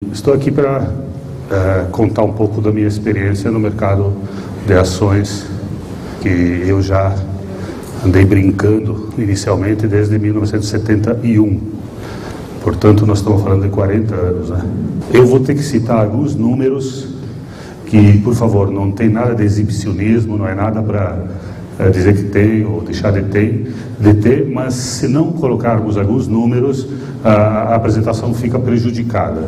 Estou aqui para contar um pouco da minha experiência no mercado de ações, que eu já andei brincando inicialmente desde 1971. Portanto, nós estamos falando de 40 anos, né? Eu vou ter que citar alguns números que, por favor, não tem nada de exibicionismo, não é nada para dizer que tem ou deixar de ter, mas se não colocarmos alguns números, a apresentação fica prejudicada.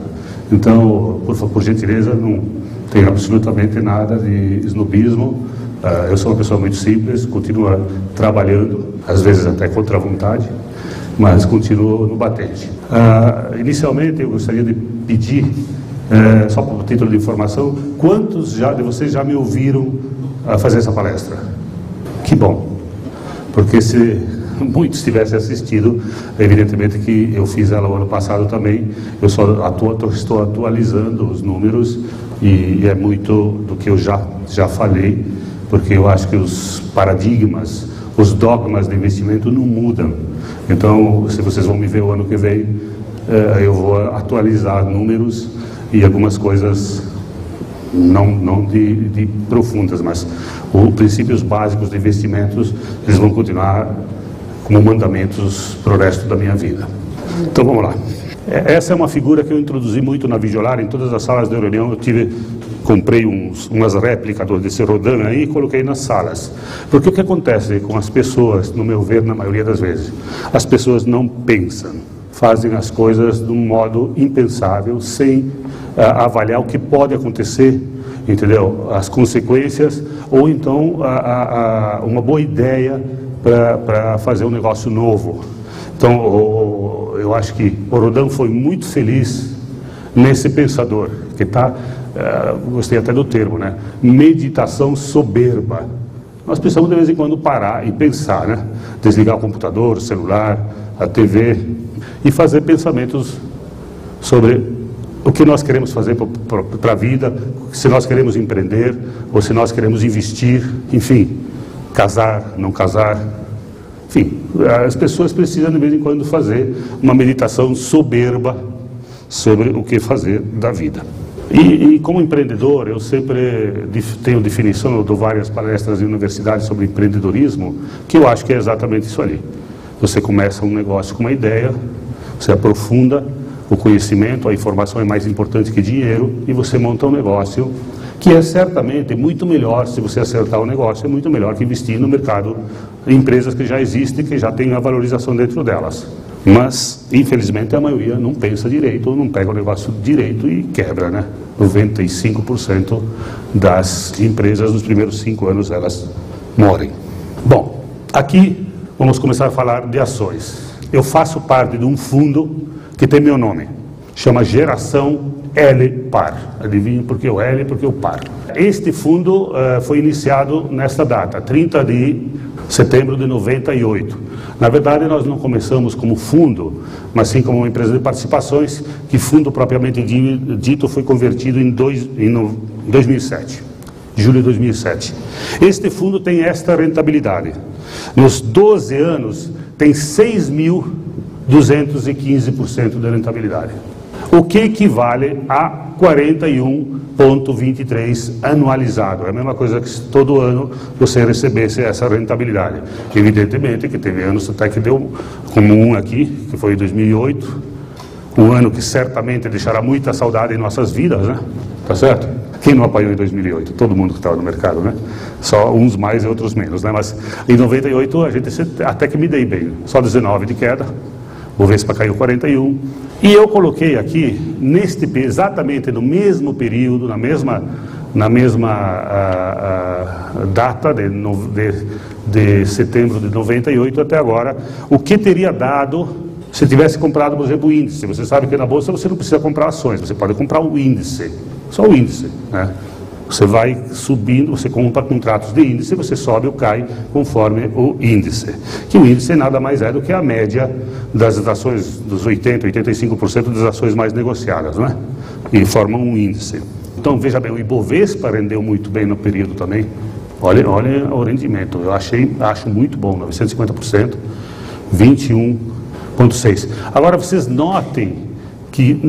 Então, por gentileza, não tem absolutamente nada de snobismo. Eu sou uma pessoa muito simples, continuo trabalhando, às vezes até contra a vontade, mas continuo no batente. Inicialmente, eu gostaria de pedir, só por título de informação, quantos de vocês já me ouviram fazer essa palestra? Que bom, porque se muitos tivessem assistido, evidentemente que eu fiz ela o ano passado também, eu só estou atualizando os números e é muito do que eu já falei, porque eu acho que os paradigmas, os dogmas de investimento não mudam. Então, se vocês vão me ver o ano que vem, eu vou atualizar números e algumas coisas não de profundas, mas os princípios básicos de investimentos, eles vão continuar como mandamentos para o resto da minha vida. Então vamos lá. Essa é uma figura que eu introduzi muito na Videolar, em todas as salas de reunião. Comprei umas réplicas desse Rodin aí e coloquei nas salas. Porque o que acontece com as pessoas, no meu ver, na maioria das vezes, as pessoas não pensam, fazem as coisas de um modo impensável, sem avaliar o que pode acontecer, entendeu? As consequências, ou então uma boa ideia para fazer um negócio novo. Então, eu acho que o Rodin foi muito feliz nesse pensador, que está, gostei até do termo, né? Meditação soberba. Nós precisamos de vez em quando parar e pensar, né? Desligar o computador, o celular, a TV e fazer pensamentos sobre o que nós queremos fazer para a vida, se nós queremos empreender ou se nós queremos investir, enfim, casar, não casar. Enfim, as pessoas precisam de vez em quando fazer uma meditação soberba sobre o que fazer da vida. E como empreendedor, eu sempre tenho definição, eu dou várias palestras em universidades sobre empreendedorismo, que eu acho que é exatamente isso ali. Você começa um negócio com uma ideia, você aprofunda o conhecimento, a informação é mais importante que dinheiro, e você monta um negócio que é certamente muito melhor, se você acertar o negócio, é muito melhor que investir no mercado em empresas que já existem, que já têm a valorização dentro delas. Mas, infelizmente, a maioria não pensa direito, ou não pega o negócio direito e quebra, né? 95% das empresas, nos primeiros 5 anos, elas morrem. Bom, aqui vamos começar a falar de ações. Eu faço parte de um fundo que tem meu nome, chama Geração L Par. Adivinha por que o L e por que o Par? Este fundo foi iniciado nesta data, 30 de setembro de 98. Na verdade, nós não começamos como fundo, mas sim como uma empresa de participações, que fundo propriamente dito foi convertido em 2007, julho de 2007. Este fundo tem esta rentabilidade. Nos 12 anos, tem 6.215% de rentabilidade, o que equivale a 41,23 anualizado. É a mesma coisa que todo ano você recebesse essa rentabilidade. Evidentemente que teve anos até que deu, como um aqui, que foi em 2008, um ano que certamente deixará muita saudade em nossas vidas, né? Tá certo? Quem não apanhou em 2008? Todo mundo que estava no mercado, né? Só uns mais e outros menos, né? Mas em 98 a gente até que me dei bem. Só 19 de queda, o Vespa caiu 41. E eu coloquei aqui, exatamente no mesmo período, na mesma data de setembro de 98 até agora, o que teria dado se tivesse comprado, por exemplo, o índice. Você sabe que na bolsa você não precisa comprar ações, você pode comprar o índice, só o índice, né? Você vai subindo, você compra contratos de índice, você sobe ou cai conforme o índice. Que o índice nada mais é do que a média das ações, dos 80%, 85% das ações mais negociadas, né? E formam um índice. Então, veja bem, o Ibovespa rendeu muito bem no período também. Olha o rendimento, eu acho muito bom, 950%, 21,6%. Agora, vocês notem que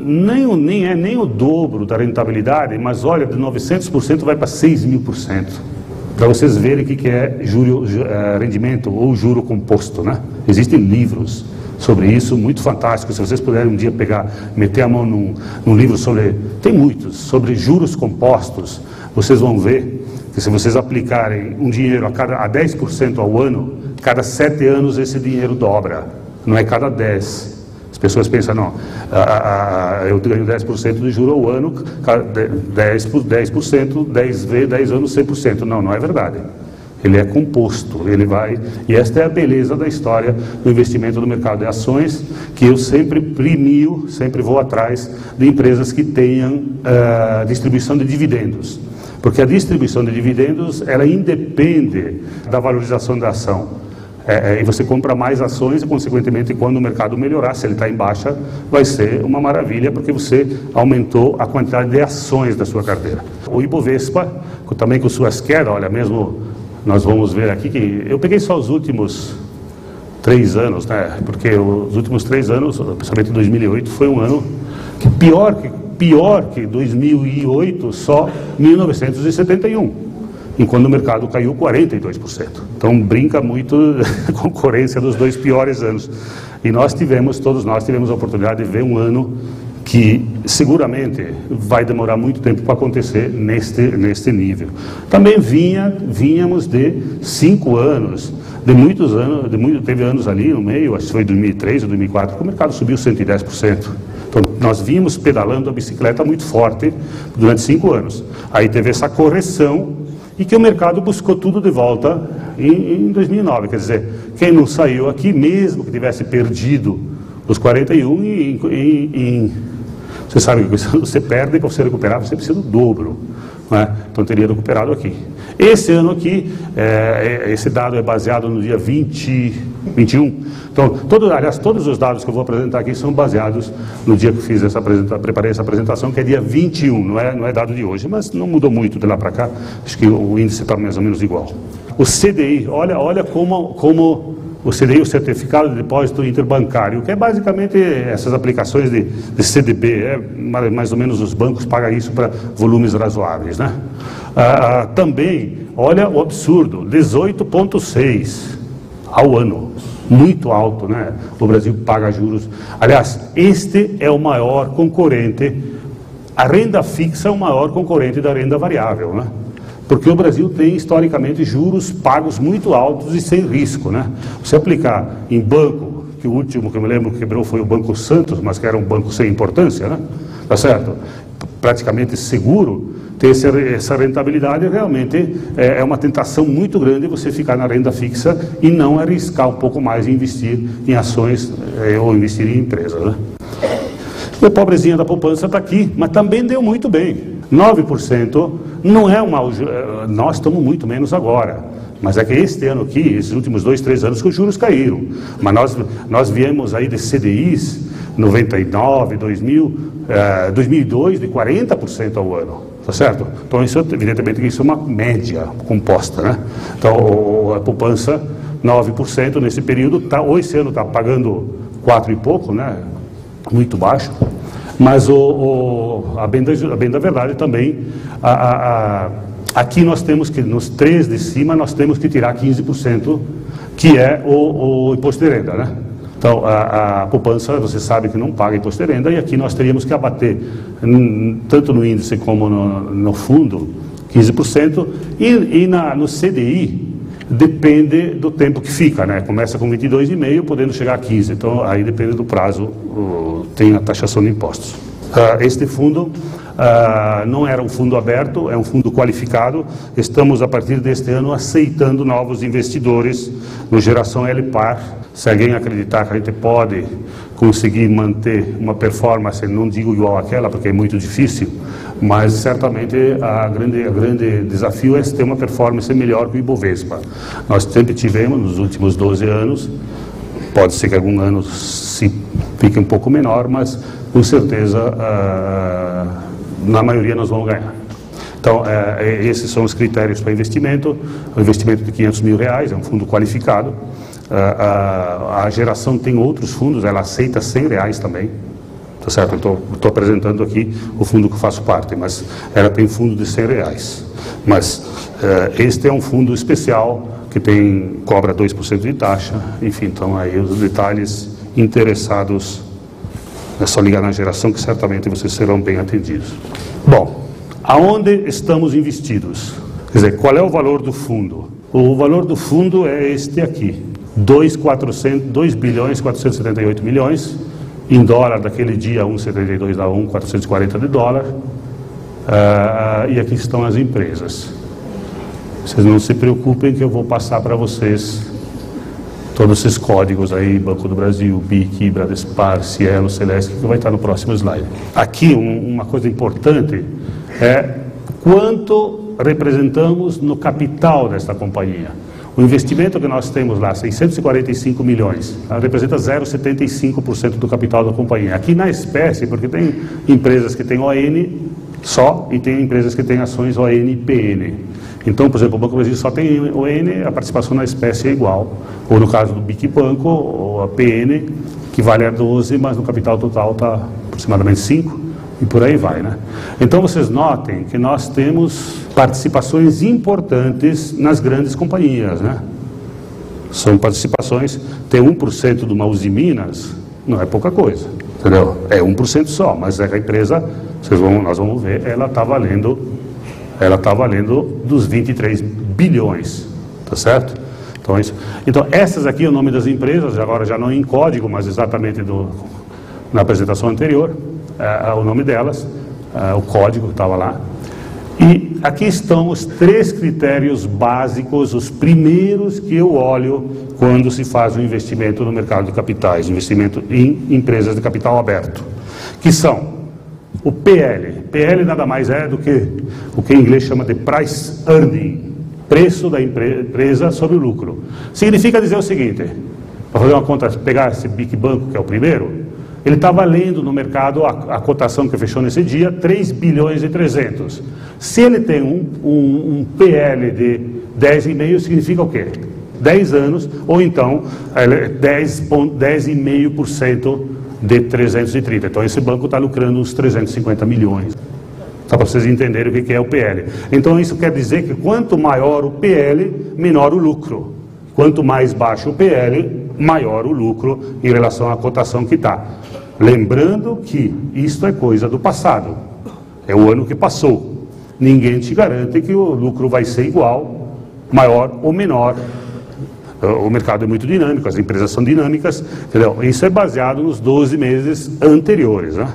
nem o dobro da rentabilidade, mas olha, de 900% vai para 6.000%. Para vocês verem o que é rendimento ou juro composto, né? Existem livros sobre isso, muito fantásticos. Se vocês puderem um dia meter a mão num livro tem muitos, sobre juros compostos, vocês vão ver que se vocês aplicarem um dinheiro a 10% ao ano, cada 7 anos esse dinheiro dobra, não é cada 10. As pessoas pensam, não, eu ganho 10% de juro ao ano, 10%, 10 anos, 100%. Não é verdade. Ele é composto, ele vai... E esta é a beleza da história do investimento no mercado de ações, que eu sempre premio, sempre vou atrás de empresas que tenham distribuição de dividendos. Porque a distribuição de dividendos, ela independe da valorização da ação. E você compra mais ações e, consequentemente, quando o mercado melhorar, se ele está em baixa, vai ser uma maravilha, porque você aumentou a quantidade de ações da sua carteira. O Ibovespa, também com suas quedas, olha, mesmo nós vamos ver aqui que eu peguei só os últimos 3 anos, né? Porque os últimos 3 anos, principalmente 2008, foi um ano que pior que 2008, só 1971. Enquanto o mercado caiu 42%. Então brinca muito a concorrência dos 2 piores anos. E todos nós tivemos a oportunidade de ver um ano que seguramente vai demorar muito tempo para acontecer neste nível. Também vínhamos de 5 anos, de muitos anos, teve anos ali no meio, acho que foi 2003 ou 2004, que o mercado subiu 110%. Então, nós vimos pedalando a bicicleta muito forte durante 5 anos. Aí teve essa correção, e que o mercado buscou tudo de volta em 2009. Quer dizer, quem não saiu aqui, mesmo que tivesse perdido os 41, você sabe que você perde, para você recuperar, você precisa do dobro. Né? Então teria recuperado aqui. Esse ano aqui, esse dado é baseado no dia 21. Então, todos os dados que eu vou apresentar aqui são baseados no dia que fiz preparei essa apresentação, que é dia 21, não é dado de hoje, mas não mudou muito de lá para cá, acho que o índice está mais ou menos igual. O CDI, olha como o CDI, o Certificado de Depósito Interbancário, que é basicamente essas aplicações de CDB, mais ou menos os bancos pagam isso para volumes razoáveis, né? Também, olha o absurdo, 18,6 ao ano, muito alto, né? O Brasil paga juros. Aliás, este é o maior concorrente, a renda fixa é o maior concorrente da renda variável, né? Porque o Brasil tem, historicamente, juros pagos muito altos e sem risco, né? Você aplicar em banco, que o último que eu me lembro que quebrou foi o Banco Santos, mas que era um banco sem importância, né? Tá certo? Praticamente seguro, ter essa rentabilidade realmente é uma tentação muito grande você ficar na renda fixa e não arriscar um pouco mais e investir em ações ou investir em empresas, né? O pobrezinha da poupança está aqui, mas também deu muito bem. 9% não é nós estamos muito menos agora, mas é que este ano aqui, esses últimos 2, 3 anos que os juros caíram, mas nós viemos aí de CDIs 99, 2000, 2002 de 40% ao ano, tá certo? Então isso, evidentemente, isso é uma média composta, né? Então a poupança 9% nesse período, ou esse ano está pagando 4 e pouco, né? Muito baixo. Mas a bem da verdade também, aqui nós temos que, nos 3 de cima, nós temos que tirar 15%, que é o imposto de renda, né? Então, a poupança, você sabe que não paga imposto de renda, e aqui nós teríamos que abater, tanto no índice como no fundo, 15%, e no CDI, depende do tempo que fica, né? Começa com 22,5, podendo chegar a 15. Então, aí depende do prazo, tem a taxação de impostos. Este fundo não era um fundo aberto, é um fundo qualificado. Estamos, a partir deste ano, aceitando novos investidores no Geração LPAR. Se alguém acreditar que a gente pode conseguir manter uma performance, não digo igual àquela, porque é muito difícil, mas certamente a grande desafio é ter uma performance melhor que o Ibovespa. Nós sempre tivemos, nos últimos 12 anos, pode ser que algum ano fique um pouco menor, mas com certeza na maioria nós vamos ganhar. Então, esses são os critérios para investimento. O investimento de R$500 mil, é um fundo qualificado. A Geração tem outros fundos, ela aceita R$100 também. tá certo? Estou apresentando aqui o fundo que eu faço parte, mas ela tem fundo de R$100. Mas este é um fundo especial que cobra 2% de taxa, enfim, então aí os detalhes interessados, é só ligar na geração que certamente vocês serão bem atendidos. Bom, aonde estamos investidos? Quer dizer, qual é o valor do fundo? O valor do fundo é este aqui, 2.478 milhões, em dólar daquele dia 1,72 dá 1,440 de dólar, e aqui estão as empresas. Vocês não se preocupem que eu vou passar para vocês todos esses códigos aí, Banco do Brasil, BIC, Bradespar, Cielo, Celeste, que vai estar no próximo slide. Aqui uma coisa importante é quanto representamos no capital desta companhia. O investimento que nós temos lá, 645 milhões, representa 0,75% do capital da companhia. Aqui na espécie, porque tem empresas que têm ON só e tem empresas que têm ações ON e PN. Então, por exemplo, o Banco do Brasil só tem ON, a participação na espécie é igual. Ou no caso do BIC Banco, ou a PN, que vale a 12, mas no capital total está aproximadamente 5, e por aí vai, né? Então, vocês notem que nós temos participações importantes nas grandes companhias, né? São participações, ter 1% de uma Usiminas não é pouca coisa, entendeu? É 1% só, mas a empresa, nós vamos ver, ela está valendo dos 23 bilhões, tá certo? Então, essas aqui é o nome das empresas, agora já não em código, mas exatamente na apresentação anterior, o nome delas, o código que estava lá. E aqui estão os 3 critérios básicos, os primeiros que eu olho quando se faz um investimento no mercado de capitais, investimento em empresas de capital aberto, que são o PL. PL nada mais é do que o que em inglês chama de Price Earning, preço da empresa sobre o lucro. Significa dizer o seguinte, para fazer uma conta, pegar esse BIC Banco, que é o primeiro, ele está valendo no mercado, a cotação que fechou nesse dia, 3 bilhões e 300. Se ele tem um PL de 10,5, significa o quê? 10 anos, ou então 10,5% de 330. Então esse banco está lucrando uns 350 milhões. Só para vocês entenderem o que é o PL. Então isso quer dizer que quanto maior o PL, menor o lucro. Quanto mais baixo o PL, maior o lucro em relação à cotação que está. Lembrando que isto é coisa do passado. É o ano que passou. Ninguém te garante que o lucro vai ser igual, maior ou menor. O mercado é muito dinâmico, as empresas são dinâmicas, entendeu? Isso é baseado nos 12 meses anteriores, né?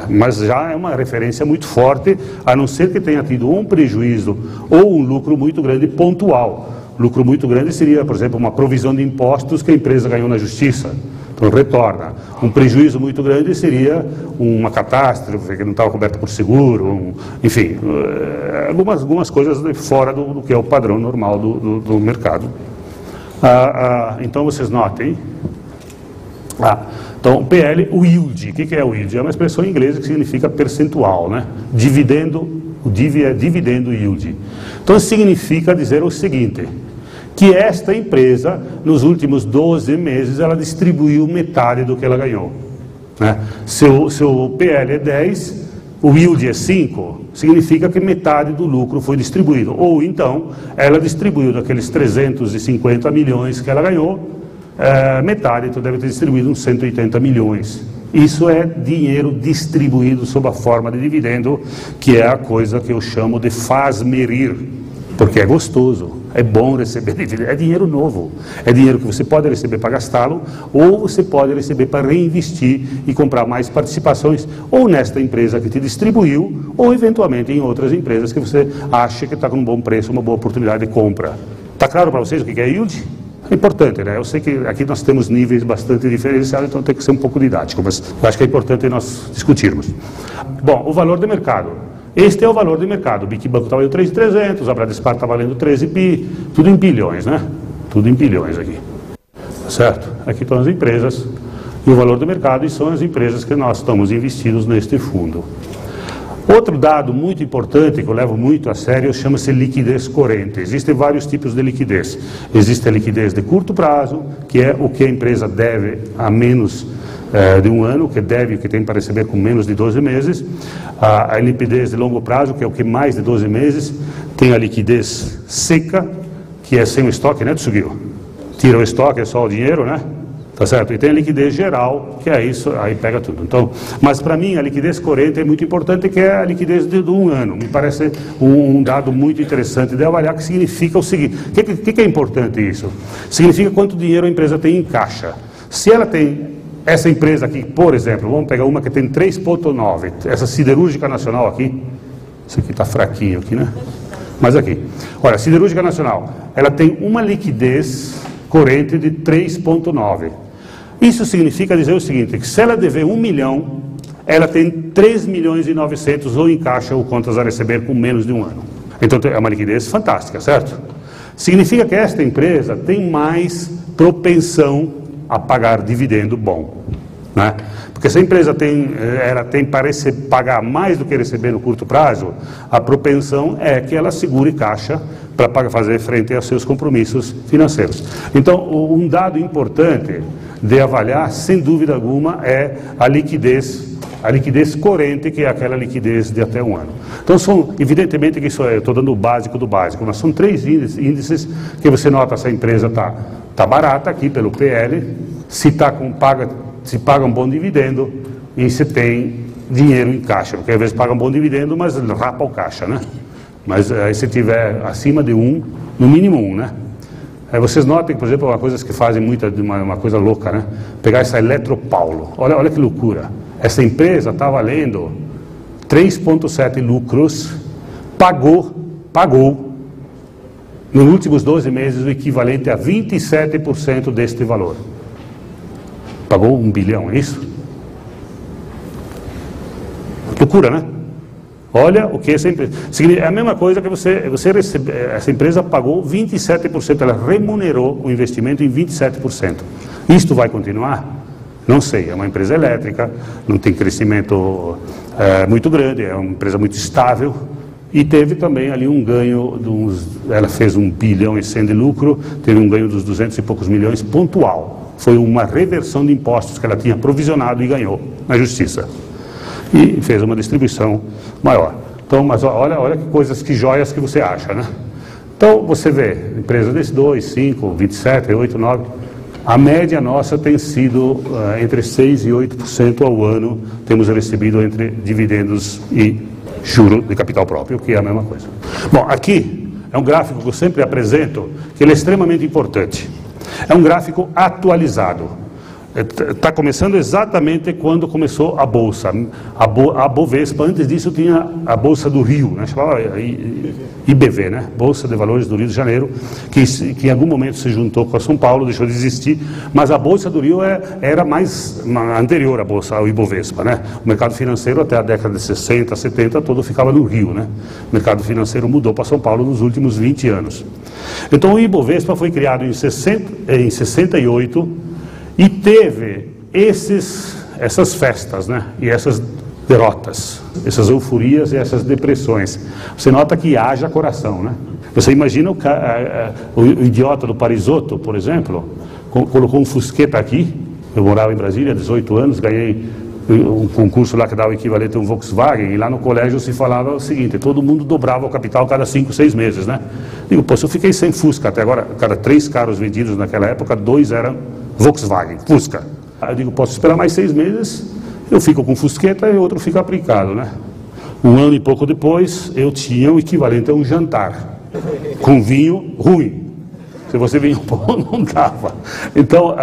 Mas já é uma referência muito forte, a não ser que tenha tido um prejuízo ou um lucro muito grande pontual. Lucro muito grande seria, por exemplo, uma provisão de impostos que a empresa ganhou na justiça, então retorna. Um prejuízo muito grande seria uma catástrofe que não estava coberta por seguro, enfim, algumas coisas fora do que é o padrão normal do mercado. Então vocês notem, então o PL, o yield, o que é o yield? É uma expressão em inglês que significa percentual, né? Dividendo, o div é dividendo yield. Então significa dizer o seguinte, que esta empresa, nos últimos 12 meses, ela distribuiu metade do que ela ganhou, né? Se o PL é 10, o yield é 5, significa que metade do lucro foi distribuído. Ou então, ela distribuiu daqueles 350 milhões que ela ganhou, metade, então deve ter distribuído uns 180 milhões. Isso é dinheiro distribuído sob a forma de dividendo, que é a coisa que eu chamo de faz-merir, porque é gostoso. É bom receber dividendo, é dinheiro novo, é dinheiro que você pode receber para gastá-lo, ou você pode receber para reinvestir e comprar mais participações, ou nesta empresa que te distribuiu, ou eventualmente em outras empresas que você acha que está com um bom preço, uma boa oportunidade de compra. Está claro para vocês o que é yield? É importante, né? Eu sei que aqui nós temos níveis bastante diferenciados, então tem que ser um pouco didático, mas eu acho que é importante nós discutirmos. Bom, o valor de mercado. Este é o valor de mercado. O BIC Banco está valendo 3.300, a Bradespar está valendo 13 bi, tudo em bilhões, né? Tudo em bilhões aqui. Certo? Aqui estão as empresas e o valor do mercado, e são as empresas que nós estamos investidos neste fundo. Outro dado muito importante, que eu levo muito a sério, chama-se liquidez corrente. Existem vários tipos de liquidez. Existe a liquidez de curto prazo, que é o que a empresa deve a menos de um ano, que tem para receber com menos de 12 meses, a liquidez de longo prazo, que é o que mais de 12 meses, tem a liquidez seca, que é sem o estoque, né, Tsugiu? Tira o estoque, é só o dinheiro, né? Tá certo? E tem a liquidez geral, que é isso, aí pega tudo. Então, mas para mim a liquidez corrente é muito importante, que é a liquidez de um ano. Me parece um dado muito interessante de avaliar, que significa o seguinte: o que é importante isso? Significa quanto dinheiro a empresa tem em caixa. Se ela tem, essa empresa aqui, por exemplo, vamos pegar uma que tem 3,9, essa Siderúrgica Nacional aqui, isso aqui está fraquinho aqui, né? Mas aqui, olha, a Siderúrgica Nacional, ela tem uma liquidez corrente de 3,9. Isso significa dizer o seguinte, que se ela dever 1 milhão, ela tem 3 milhões e 900 ou em caixa ou contas a receber com menos de um ano. Então é uma liquidez fantástica, certo? Significa que esta empresa tem mais propensão a pagar dividendo bom, né? Porque se a empresa parece pagar mais do que receber no curto prazo, a propensão é que ela segure caixa para fazer frente aos seus compromissos financeiros. Então, um dado importante de avaliar, sem dúvida alguma, é a liquidez corrente, que é aquela liquidez de até um ano. Então, evidentemente que eu estou dando o básico do básico, mas são 3 índices que você nota se a empresa está barata aqui pelo PL, se paga um bom dividendo e se tem dinheiro em caixa, porque às vezes paga um bom dividendo, mas rapa o caixa, né? Mas aí se tiver acima de 1, no mínimo 1, né? Aí vocês notem, por exemplo, uma coisa que fazem uma coisa louca, né? Pegar essa Eletropaulo, olha que loucura. Essa empresa está valendo 3,7 lucros, pagou nos últimos 12 meses o equivalente a 27% deste valor. Pagou 1 bilhão, é isso? Loucura, né? Olha o que essa empresa... É a mesma coisa que essa empresa pagou 27%, ela remunerou o investimento em 27%. Isto vai continuar? Não sei, é uma empresa elétrica, não tem crescimento muito grande, é uma empresa muito estável, e teve também ali um ganho, ela fez 1 bilhão e 100 de lucro, teve um ganho dos 200 e poucos milhões pontual. Foi uma reversão de impostos que ela tinha provisionado e ganhou na justiça. E fez uma distribuição maior. Então, mas olha que joias que você acha, né? Então, você vê, empresa desse 2, 5, 27, 8, 9, a média nossa tem sido entre 6% e 8% ao ano, temos recebido entre dividendos e juro de capital próprio, que é a mesma coisa. Bom, aqui é um gráfico que eu sempre apresento, que ele é extremamente importante. É um gráfico atualizado. Está começando exatamente quando começou a Bolsa. A Bovespa, antes disso tinha a Bolsa do Rio, né? Chamava IBV, né? Bolsa de Valores do Rio de Janeiro, que em algum momento se juntou com a São Paulo, deixou de existir, mas a Bolsa do Rio era mais anterior à Bolsa, ao Ibovespa, né? O mercado financeiro até a década de 60, 70, todo ficava no Rio, né? O mercado financeiro mudou para São Paulo nos últimos 20 anos. Então o Ibovespa foi criado em 68, e teve essas festas, né? E essas derrotas, essas euforias e essas depressões. Você nota que haja coração, né? Você imagina o idiota do Parisotto, por exemplo, colocou um Fusqueta aqui. Eu morava em Brasília há 18 anos, ganhei um concurso lá que dava o equivalente a um Volkswagen, e lá no colégio se falava o seguinte: todo mundo dobrava o capital cada 5, 6 meses, né? Digo, pô, se eu fiquei sem Fusca até agora, cada 3 carros vendidos naquela época, 2 eram Volkswagen, Fusca. Eu digo, posso esperar mais 6 meses, eu fico com Fusqueta e outro fica aplicado, né? 1 ano e pouco depois, eu tinha o equivalente a um jantar, com vinho ruim. Se você vinho bom, não dava. Então,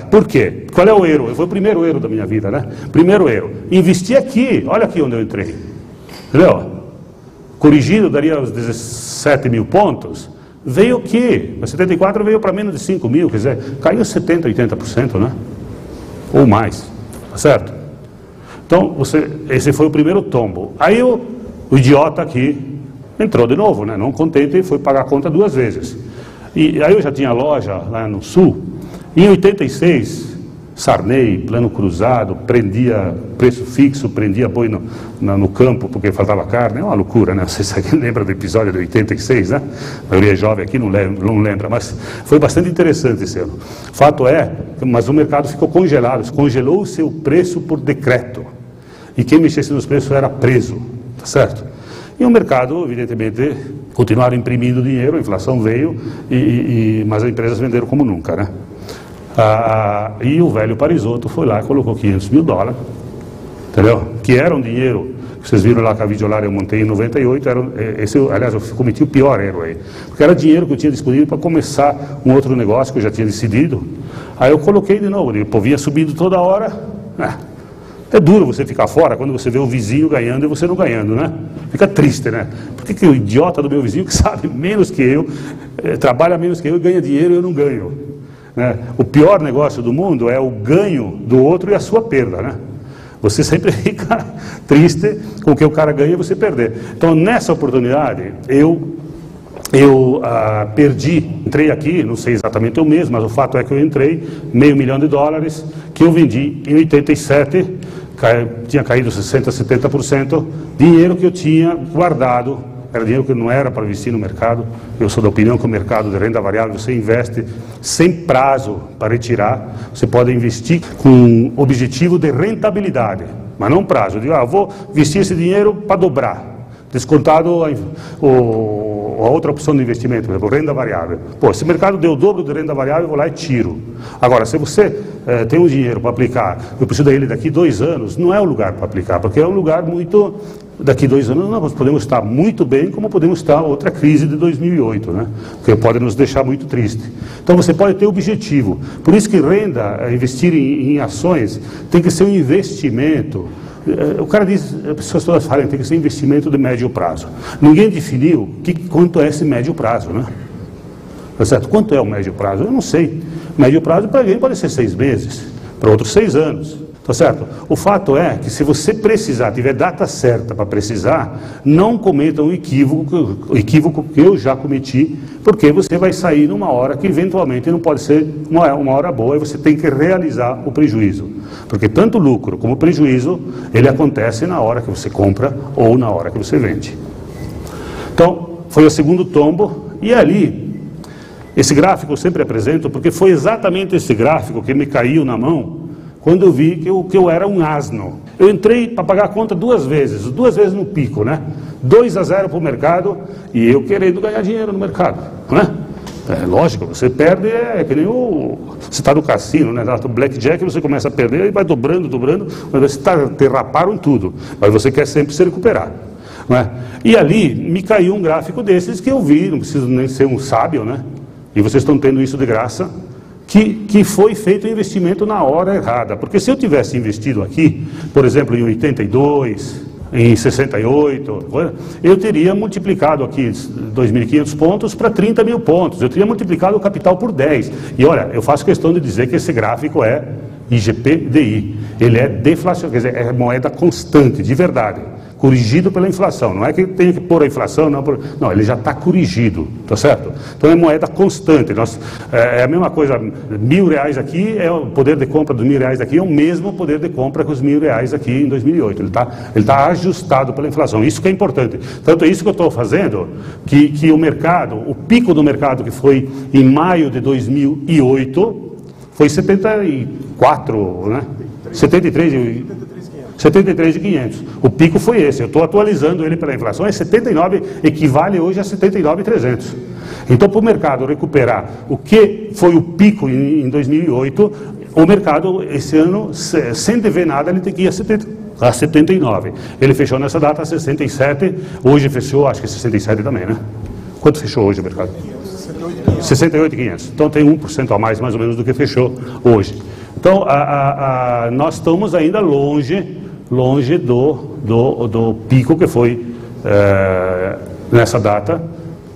por quê? Qual é o erro? Foi o primeiro erro da minha vida, né? Primeiro erro, investi aqui, olha aqui onde eu entrei. Entendeu? Corrigido daria os 17 mil pontos. Veio o quê? A 74 veio para menos de 5 mil, quer dizer, caiu 70%, 80%, né? Ou mais, tá certo? Então, esse foi o primeiro tombo. Aí o idiota aqui entrou de novo, né? Não contente, foi pagar a conta 2 vezes. E aí eu já tinha loja lá no Sul, e em 86, Sarney, plano cruzado, prendia preço fixo, prendia boi no campo porque faltava carne, é uma loucura, né? Não sei se alguém lembra do episódio de 86, né? A maioria é jovem aqui, não lembra, mas foi bastante interessante esse ano. Fato é, mas o mercado ficou congelado, congelou o seu preço por decreto, e quem mexesse nos preços era preso, tá certo? E o mercado, evidentemente, continuaram imprimindo dinheiro, a inflação veio, mas as empresas venderam como nunca, né? E o velho Parisotto foi lá e colocou $500 mil, entendeu? Que era um dinheiro, vocês viram lá que a Videolar eu montei em 98, aliás, eu cometi o pior erro aí, porque era dinheiro que eu tinha disponível para começar um outro negócio que eu já tinha decidido, aí eu coloquei de novo, pô, vinha subindo toda hora, é duro você ficar fora quando você vê o vizinho ganhando e você não ganhando, né? Fica triste, né? Por que o idiota do meu vizinho, que sabe menos que eu, trabalha menos que eu e ganha dinheiro e eu não ganho? O pior negócio do mundo é o ganho do outro e a sua perda, né? Você sempre fica triste com o que o cara ganha e você perder. Então, nessa oportunidade, eu perdi, entrei aqui, não sei exatamente o mês, mas o fato é que eu entrei, $500 mil, que eu vendi em 87, tinha caído 60%, 70%, dinheiro que eu tinha guardado. Era dinheiro que não era para investir no mercado. Eu sou da opinião que o mercado de renda variável, você investe sem prazo para retirar. Você pode investir com objetivo de rentabilidade, mas não prazo. Eu digo, vou investir esse dinheiro para dobrar, descontado a outra opção de investimento, por exemplo, renda variável. Pô, se o mercado deu o dobro de renda variável, eu vou lá e tiro. Agora, se você tem um dinheiro para aplicar, eu preciso dele daqui 2 anos, não é o lugar para aplicar, porque é um lugar muito... Daqui 2 anos nós podemos estar muito bem, como podemos estar outra crise de 2008, né? Que pode nos deixar muito triste. Então você pode ter objetivo. Por isso que renda, investir em ações, tem que ser um investimento. O cara diz, as pessoas todas falam, tem que ser investimento de médio prazo. Ninguém definiu quanto é esse médio prazo, né? Tá certo? Quanto é o médio prazo? Eu não sei. Médio prazo para alguém pode ser 6 meses, para outros 6 anos. Tá certo? O fato é que se você precisar, tiver data certa para precisar, não cometa um equívoco que eu já cometi, porque você vai sair numa hora que eventualmente não pode ser uma hora boa e você tem que realizar o prejuízo. Porque tanto lucro como prejuízo, ele acontece na hora que você compra ou na hora que você vende. Então, foi o segundo tombo, e ali, esse gráfico eu sempre apresento, porque foi exatamente esse gráfico que me caiu na mão, quando eu vi que eu era um asno. Eu entrei para pagar a conta 2 vezes no pico, né? 2-0 para o mercado, e eu querendo ganhar dinheiro no mercado, né? É lógico, você perde, que nem você está no cassino, né? No blackjack você começa a perder e vai dobrando, mas você derraparam tudo, mas você quer sempre se recuperar, né? E ali me caiu um gráfico desses que eu vi, não preciso nem ser um sábio, né? E vocês estão tendo isso de graça, que foi feito o investimento na hora errada. Porque se eu tivesse investido aqui, por exemplo, em 82, em 68, eu teria multiplicado aqui 2.500 pontos para 30 mil pontos. Eu teria multiplicado o capital por 10. E olha, eu faço questão de dizer que esse gráfico é IGP-DI. Ele é deflação, quer dizer, é moeda constante, de verdade. Corrigido pela inflação, não é que tem que pôr a inflação, não, ele já está corrigido, tá certo? Então é moeda constante, é a mesma coisa, R$1.000 aqui, o poder de compra dos R$1.000 aqui é o mesmo poder de compra que os R$1.000 aqui em 2008, ele está ajustado pela inflação, isso que é importante. Tanto é isso que eu estou fazendo, que o mercado, o pico do mercado que foi em maio de 2008, foi 74, né? 73.500. O pico foi esse. Eu estou atualizando ele pela inflação. É 79, equivale hoje a 79.300. Então, para o mercado recuperar o que foi o pico em 2008, o mercado, esse ano, sem dever nada, ele tem que ir a 79. Ele fechou nessa data a 67. Hoje fechou, acho que 67 também, né? Quanto fechou hoje o mercado? 68.500. Então, tem 1% a mais ou menos, do que fechou hoje. Então, nós estamos ainda longe do pico que foi nessa data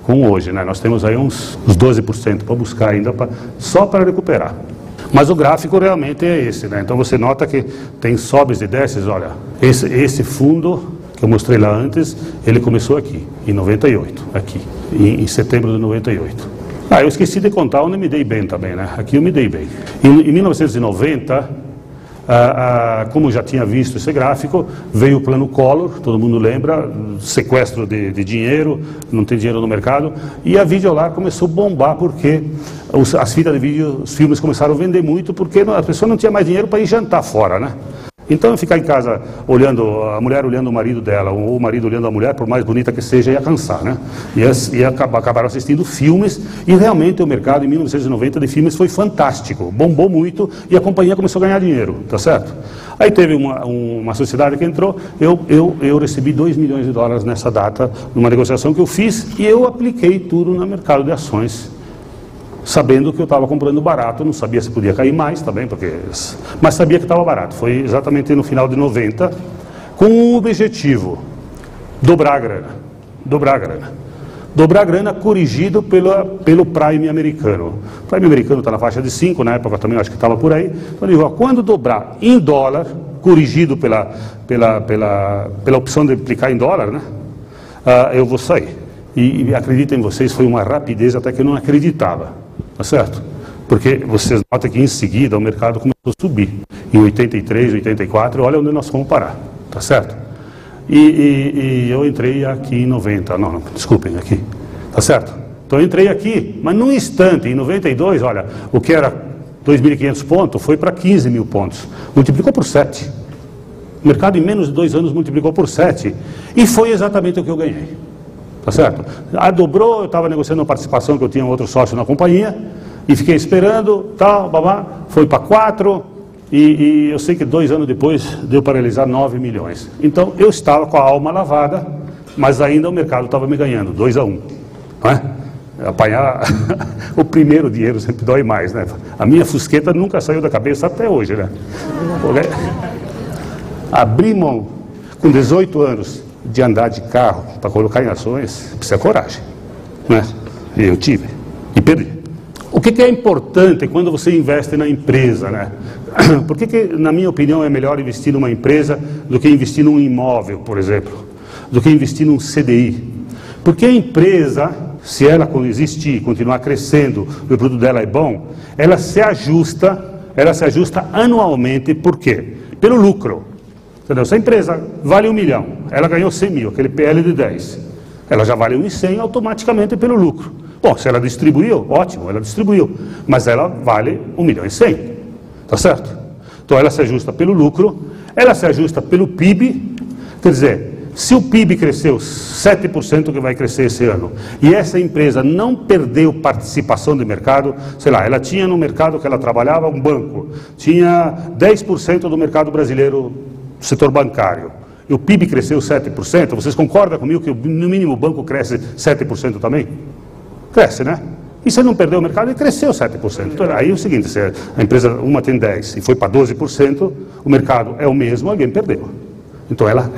com hoje, né? Nós temos aí uns 12% para buscar ainda, só para recuperar. Mas o gráfico realmente é esse, né? Então você nota que tem sobes e desces, olha, esse fundo que eu mostrei lá antes, ele começou aqui, em 98, aqui, em setembro de 98. Eu esqueci de contar onde me dei bem também, né? Aqui eu me dei bem. Em 1990, como eu já tinha visto esse gráfico, veio o plano Collor, todo mundo lembra, sequestro de dinheiro, não tem dinheiro no mercado, e a Videolar começou a bombar porque as fitas de vídeo, os filmes começaram a vender muito porque a pessoa não tinha mais dinheiro para ir jantar fora, né? Então ficar em casa olhando, a mulher olhando o marido dela, ou o marido olhando a mulher, por mais bonita que seja, ia cansar, né? E acabaram assistindo filmes, e realmente o mercado em 1990 de filmes foi fantástico, bombou muito, e a companhia começou a ganhar dinheiro, tá certo? Aí teve uma sociedade que entrou, eu recebi 2 milhões de dólares nessa data, numa negociação que eu fiz, e eu apliquei tudo no mercado de ações, sabendo que eu estava comprando barato, não sabia se podia cair mais também, mas sabia que estava barato. Foi exatamente no final de 90, com um objetivo: dobrar a grana. Dobrar a grana corrigido pelo Prime americano. O Prime americano está na faixa de 5, na época também acho que estava por aí. Então eu digo, quando dobrar em dólar, corrigido pela opção de aplicar em dólar, né, eu vou sair. E acreditem vocês, foi uma rapidez até que eu não acreditava. Tá certo? Porque vocês notam que em seguida o mercado começou a subir. Em 83, 84, olha onde nós fomos parar. Tá certo? E eu entrei aqui em 90, não, desculpem, aqui. Tá certo? Então eu entrei aqui, mas num instante, em 92, olha, o que era 2.500 pontos foi para 15 mil pontos. Multiplicou por 7. O mercado em menos de 2 anos multiplicou por 7. E foi exatamente o que eu ganhei. Tá certo? Dobrou, eu estava negociando uma participação que eu tinha um outro sócio na companhia, e fiquei esperando, tal, babá, foi para 4, e eu sei que 2 anos depois deu para realizar 9 milhões. Então eu estava com a alma lavada, mas ainda o mercado estava me ganhando, 2-1. Não é? Apanhar o primeiro dinheiro sempre dói mais, né? A minha fusqueta nunca saiu da cabeça até hoje, né? Abri mão com 18 anos de andar de carro para colocar em ações, precisa de coragem, né? E eu tive, e perdi. O que é importante quando você investe na empresa, né? Por que, na minha opinião, é melhor investir numa empresa do que investir num imóvel, por exemplo, do que investir num CDI? Porque a empresa, se ela existir, continuar crescendo, o produto dela é bom, ela se ajusta anualmente, por quê? Pelo lucro. Entendeu? Se a empresa vale 1 milhão, ela ganhou 100 mil, aquele PL de 10, ela já vale 1,100 automaticamente pelo lucro. Bom, se ela distribuiu, ótimo, ela distribuiu, mas ela vale 1,1 milhão, tá certo? Então ela se ajusta pelo lucro, ela se ajusta pelo PIB, quer dizer, se o PIB cresceu 7%, que vai crescer esse ano, e essa empresa não perdeu participação de mercado, sei lá, ela tinha no mercado que ela trabalhava um banco, tinha 10% do mercado brasileiro, setor bancário, e o PIB cresceu 7%, vocês concordam comigo que no mínimo o banco cresce 7% também? Cresce, né? E você não perdeu o mercado e cresceu 7%. Então, aí é o seguinte, se a empresa, uma tem 10% e foi para 12%, o mercado é o mesmo, alguém perdeu. Então ela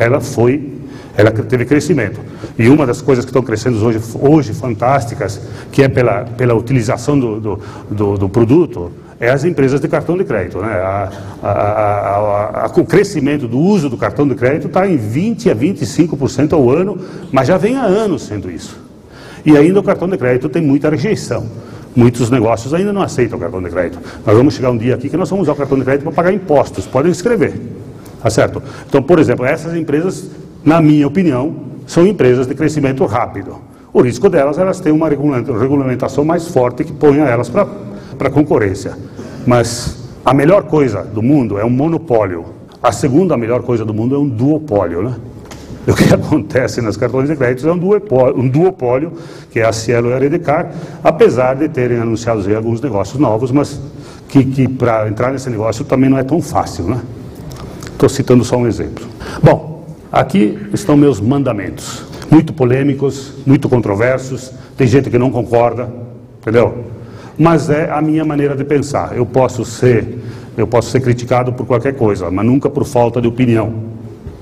teve crescimento. E uma das coisas que estão crescendo hoje fantásticas, que é pela utilização do produto, é as empresas de cartão de crédito, né? O crescimento do uso do cartão de crédito está em 20% a 25% ao ano, mas já vem há anos sendo isso. E ainda o cartão de crédito tem muita rejeição. Muitos negócios ainda não aceitam o cartão de crédito. Nós vamos chegar um dia aqui que nós vamos usar o cartão de crédito para pagar impostos, podem escrever, tá certo? Então, por exemplo, essas empresas, na minha opinião, são empresas de crescimento rápido. O risco delas, elas têm uma regulamentação mais forte que ponha elas para concorrência. Mas a melhor coisa do mundo é um monopólio. A segunda melhor coisa do mundo é um duopólio, né? O que acontece nas cartões de crédito é um duopólio, que é a Cielo e a Redecard, apesar de terem anunciado aí alguns negócios novos, mas que para entrar nesse negócio também não é tão fácil, né? Estou citando só um exemplo. Bom, aqui estão meus mandamentos, muito polêmicos, muito controversos, tem gente que não concorda, entendeu? Mas é a minha maneira de pensar. Eu posso ser criticado por qualquer coisa, mas nunca por falta de opinião,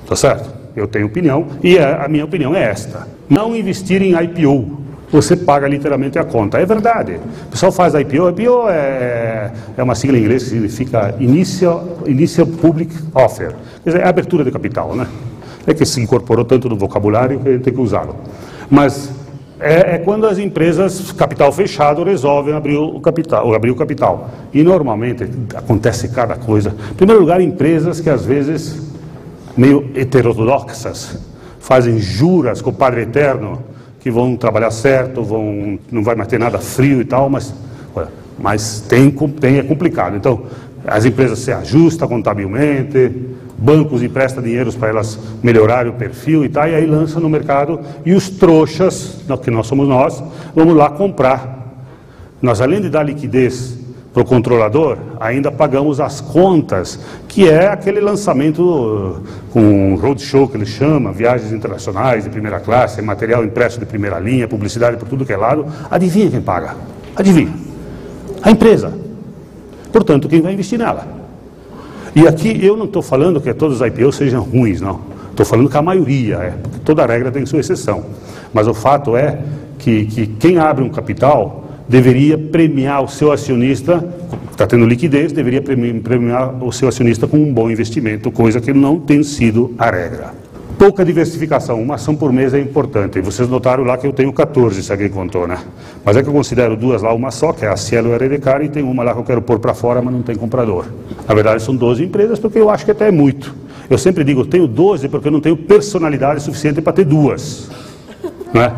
tá certo? Eu tenho opinião e a minha opinião é esta: não investir em IPO, você paga literalmente a conta. É verdade, o pessoal faz IPO, IPO é uma sigla em inglês que significa Initial Public Offer, quer dizer, é abertura de capital, né? É que se incorporou tanto no vocabulário que a gente tem que usá-lo. Mas é quando as empresas, capital fechado, resolvem abrir o capital. E normalmente acontece cada coisa. Em primeiro lugar, empresas que às vezes, meio heterodoxas, fazem juras com o Padre Eterno, que vão trabalhar certo, não vai mais ter nada frio e tal, mas é complicado. Então, as empresas se ajustam contabilmente, bancos emprestam dinheiro para elas melhorarem o perfil e tal, e aí lançam no mercado, e os trouxas, que nós somos nós, vamos lá comprar. Nós, além de dar liquidez para o controlador, ainda pagamos as contas, que é aquele lançamento com roadshow que ele chama, viagens internacionais de primeira classe, material impresso de primeira linha, publicidade por tudo que é lado. Adivinha quem paga? Adivinha? A empresa. Portanto, quem vai investir nela? E aqui eu não estou falando que todos os IPOs sejam ruins, não. Estou falando que a maioria porque toda regra tem sua exceção. Mas o fato é que quem abre um capital deveria premiar o seu acionista, está tendo liquidez, deveria premiar o seu acionista com um bom investimento, coisa que não tem sido a regra. Pouca diversificação, uma ação por mês é importante. E vocês notaram lá que eu tenho 14, se alguém contou, né? Mas é que eu considero duas lá, uma só, que é a Cielo e a Redecare, e tem uma lá que eu quero pôr para fora, mas não tem comprador. Na verdade, são 12 empresas, porque eu acho que até é muito. Eu sempre digo, eu tenho 12 porque eu não tenho personalidade suficiente para ter duas. Não é?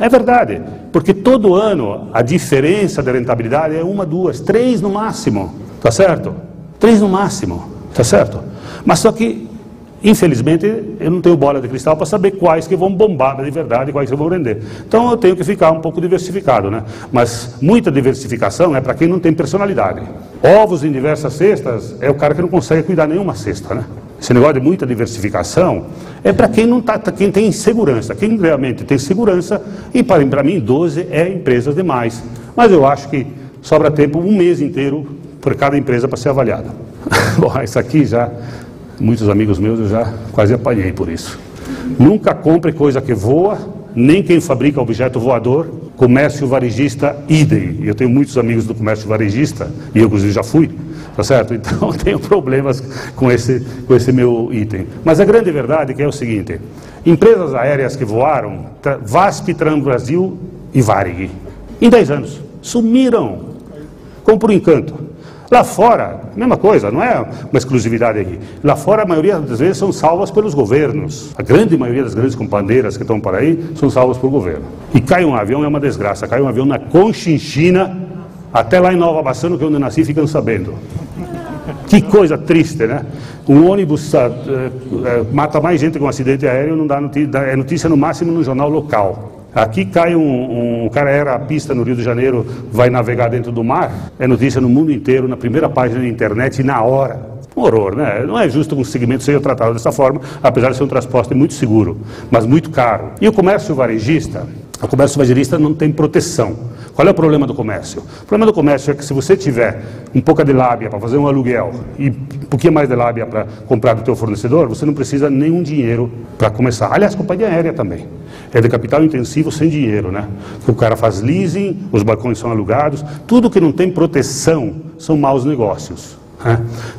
É verdade, porque todo ano a diferença de rentabilidade é 1, 2, 3 no máximo, tá certo? 3 no máximo, tá certo? Mas só que, infelizmente, eu não tenho bola de cristal para saber quais que vão bombar de verdade e quais que vão render. Então eu tenho que ficar um pouco diversificado, né? Mas muita diversificação é para quem não tem personalidade. Ovos em diversas cestas é o cara que não consegue cuidar nenhuma cesta, né? Esse negócio de muita diversificação é para quem não quem tem segurança. Quem realmente tem segurança, e para mim 12 é empresas demais. Mas eu acho que sobra tempo, um mês inteiro por cada empresa para ser avaliada. Bom, isso aqui já, muitos amigos meus eu já quase apanhei por isso. Nunca compre coisa que voa, nem quem fabrica objeto voador. Comércio varejista, idem. Eu tenho muitos amigos do comércio varejista, e eu inclusive já fui, tá certo? Então tenho problemas com esse meu item. Mas a grande verdade é que é o seguinte: empresas aéreas que voaram, VASP, Transbrasil e Varig, em 10 anos, sumiram, como por encanto. Lá fora, mesma coisa, não é uma exclusividade aqui. Lá fora, a maioria das vezes são salvas pelos governos. A grande maioria das grandes companheiras que estão por aí são salvas pelo governo. E cai um avião é uma desgraça. Cai um avião na Conchinchina, até lá em Nova Bassano, que é onde eu nasci, ficam sabendo. Que coisa triste, né? Um ônibus mata mais gente com um acidente aéreo, não dá notícia, é notícia no máximo no jornal local. Aqui cai um cara era a pista no Rio de Janeiro, vai navegar dentro do mar, é notícia no mundo inteiro, na primeira página da internet e na hora. Um horror, né? Não é justo que um segmento seja tratado dessa forma, apesar de ser um transporte muito seguro, mas muito caro. E o comércio varejista não tem proteção. Qual é o problema do comércio? O problema do comércio é que se você tiver um pouco de lábia para fazer um aluguel e um pouquinho mais de lábia para comprar do teu fornecedor, você não precisa nenhum dinheiro para começar. Aliás, companhia aérea também. É de capital intensivo sem dinheiro, né? O cara faz leasing, os balcões são alugados, tudo que não tem proteção são maus negócios.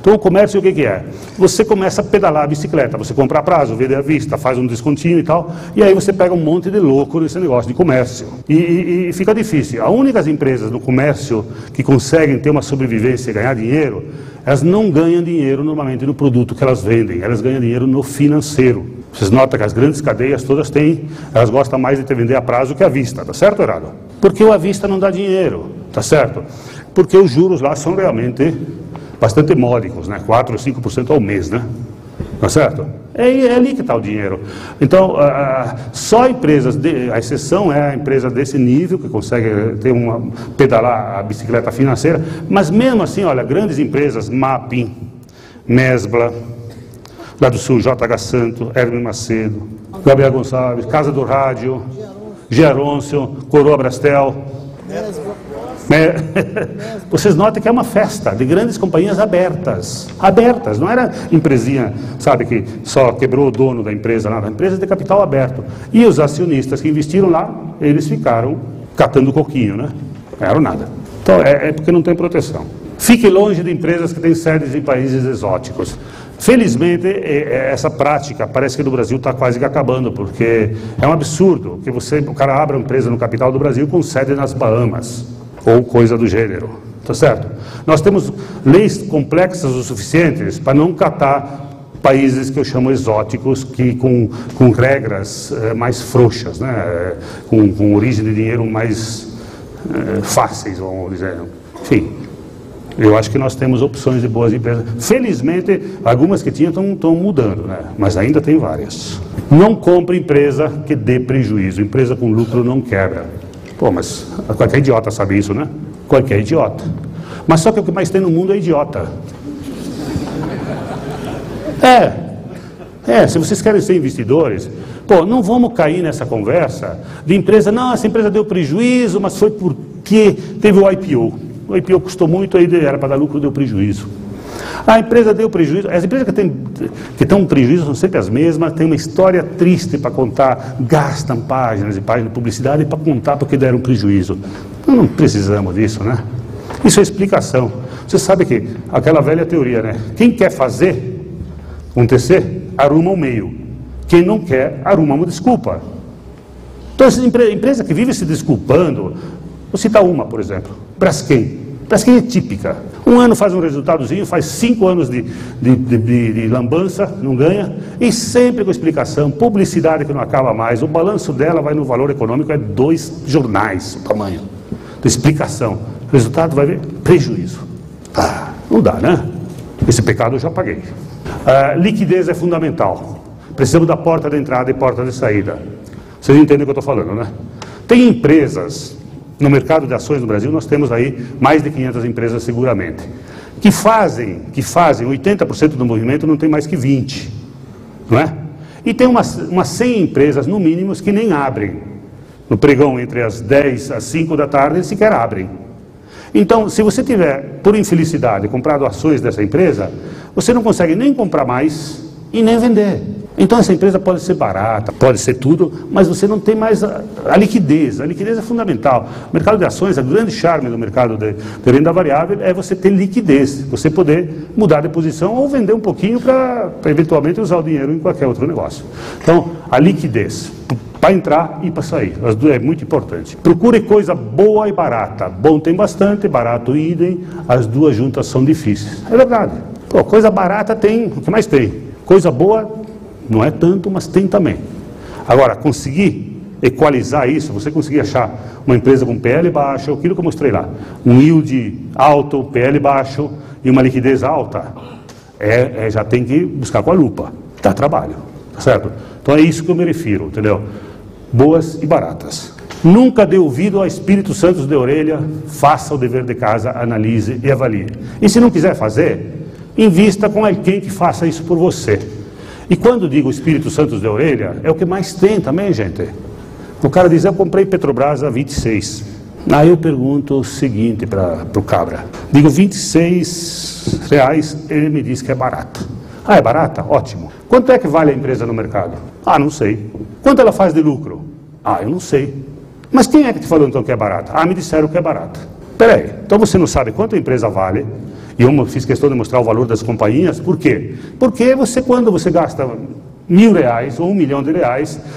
Então o comércio o que é? Você começa a pedalar a bicicleta, você compra a prazo, vende à vista, faz um descontinho e tal, e aí você pega um monte de louco nesse negócio de comércio. E fica difícil. As únicas empresas no comércio que conseguem ter uma sobrevivência e ganhar dinheiro, elas não ganham dinheiro normalmente no produto que elas vendem, elas ganham dinheiro no financeiro. Vocês notam que as grandes cadeias todas têm, elas gostam mais de te vender a prazo que à vista, tá certo ou errado? Porque o à vista não dá dinheiro, tá certo? Porque os juros lá são realmente bastante módicos, né? 4 ou 5% ao mês, né? Tá certo? É ali que está o dinheiro. Então, só empresas, a exceção é a empresa desse nível, que consegue ter pedalar a bicicleta financeira, mas mesmo assim, olha, grandes empresas, Mapping, Mesbla, lá do Sul, JH Santo, Hermes Macedo, Gabriel Gonçalves, Casa do Rádio, Geroncio, Coroa Brastel. Vocês notam que é uma festa de grandes companhias abertas, não era empresinha, sabe, que só quebrou o dono da empresa, nada, empresa de capital aberto. E os acionistas que investiram lá, eles ficaram catando coquinho, né? Não ganharam nada. Então é porque não tem proteção. Fique longe de empresas que têm sedes em países exóticos. Felizmente, essa prática parece que no Brasil está quase que acabando, porque é um absurdo que o cara abra uma empresa no capital do Brasil com sede nas Bahamas, ou coisa do gênero, tá certo? Nós temos leis complexas o suficientes para não catar países que eu chamo exóticos, que com regras mais frouxas, né? com origem de dinheiro mais fáceis, vamos dizer. Enfim, eu acho que nós temos opções de boas empresas. Felizmente, algumas que tinham estão mudando, né? Mas ainda tem várias. Não compre empresa que dê prejuízo. Empresa com lucro não quebra. Pô, mas qualquer idiota sabe isso, né? Qualquer idiota. Mas só que o que mais tem no mundo é idiota. Se vocês querem ser investidores, pô, não vamos cair nessa conversa de empresa, não, essa empresa deu prejuízo, mas foi porque teve o IPO. O IPO custou muito, aí era para dar lucro, deu prejuízo. A empresa deu prejuízo, as empresas que estão prejuízo são sempre as mesmas, tem uma história triste para contar, gastam páginas e páginas de publicidade para contar porque deram prejuízo. Não precisamos disso, né? Isso é explicação. Você sabe que aquela velha teoria, né? Quem quer fazer acontecer, arruma um meio. Quem não quer, arruma uma desculpa. Então, essa empresa que vive se desculpando, vou citar uma, por exemplo, Braskem. Braskem é típica. Um ano faz um resultadozinho, faz 5 anos de lambança, não ganha, e sempre com explicação, publicidade que não acaba mais, o balanço dela vai no valor econômico, é 2 jornais, o tamanho. De explicação. O resultado vai ver prejuízo. Não dá, né? Esse pecado eu já paguei. Liquidez é fundamental. Precisamos da porta de entrada e porta de saída. Vocês entendem o que eu estou falando, né? Tem empresas, no mercado de ações no Brasil, nós temos aí mais de 500 empresas seguramente, que fazem 80% do movimento, não tem mais que 20, não é? E tem umas 100 empresas, no mínimo, que nem abrem. No pregão, entre as 10 às 5 da tarde, eles sequer abrem. Então, se você tiver, por infelicidade, comprado ações dessa empresa, você não consegue nem comprar mais e nem vender. Então, essa empresa pode ser barata, pode ser tudo, mas você não tem mais a liquidez. A liquidez é fundamental. O mercado de ações, o grande charme do mercado de renda variável é você ter liquidez, você poder mudar de posição ou vender um pouquinho para eventualmente usar o dinheiro em qualquer outro negócio. Então, a liquidez, para entrar e para sair, as duas é muito importante. Procure coisa boa e barata. Bom tem bastante, barato idem, as duas juntas são difíceis. É verdade. Pô, coisa barata tem, o que mais tem? Coisa boa não é tanto, mas tem também. Agora, conseguir equalizar isso, você conseguir achar uma empresa com PL baixo, aquilo que eu mostrei lá, um yield alto, PL baixo e uma liquidez alta, já tem que buscar com a lupa. Dá trabalho, tá certo? Então é isso que eu me refiro, entendeu? Boas e baratas. Nunca dê ouvido a Espírito Santo de orelha, faça o dever de casa, analise e avalie. E se não quiser fazer, invista com alguém que faça isso por você. E quando digo Espírito Santo de orelha, é o que mais tem também, gente. O cara diz, eu comprei Petrobras a 26. Aí eu pergunto o seguinte para o cabra. Digo, R$26, ele me diz que é barata. É barata? Ótimo. Quanto é que vale a empresa no mercado? Não sei. Quanto ela faz de lucro? Eu não sei. Mas quem é que te falou então que é barata? Me disseram que é barata. Peraí, então você não sabe quanto a empresa vale? E eu fiz questão de mostrar o valor das companhias. Por quê? Porque quando você gasta R$1.000 ou R$1 milhão,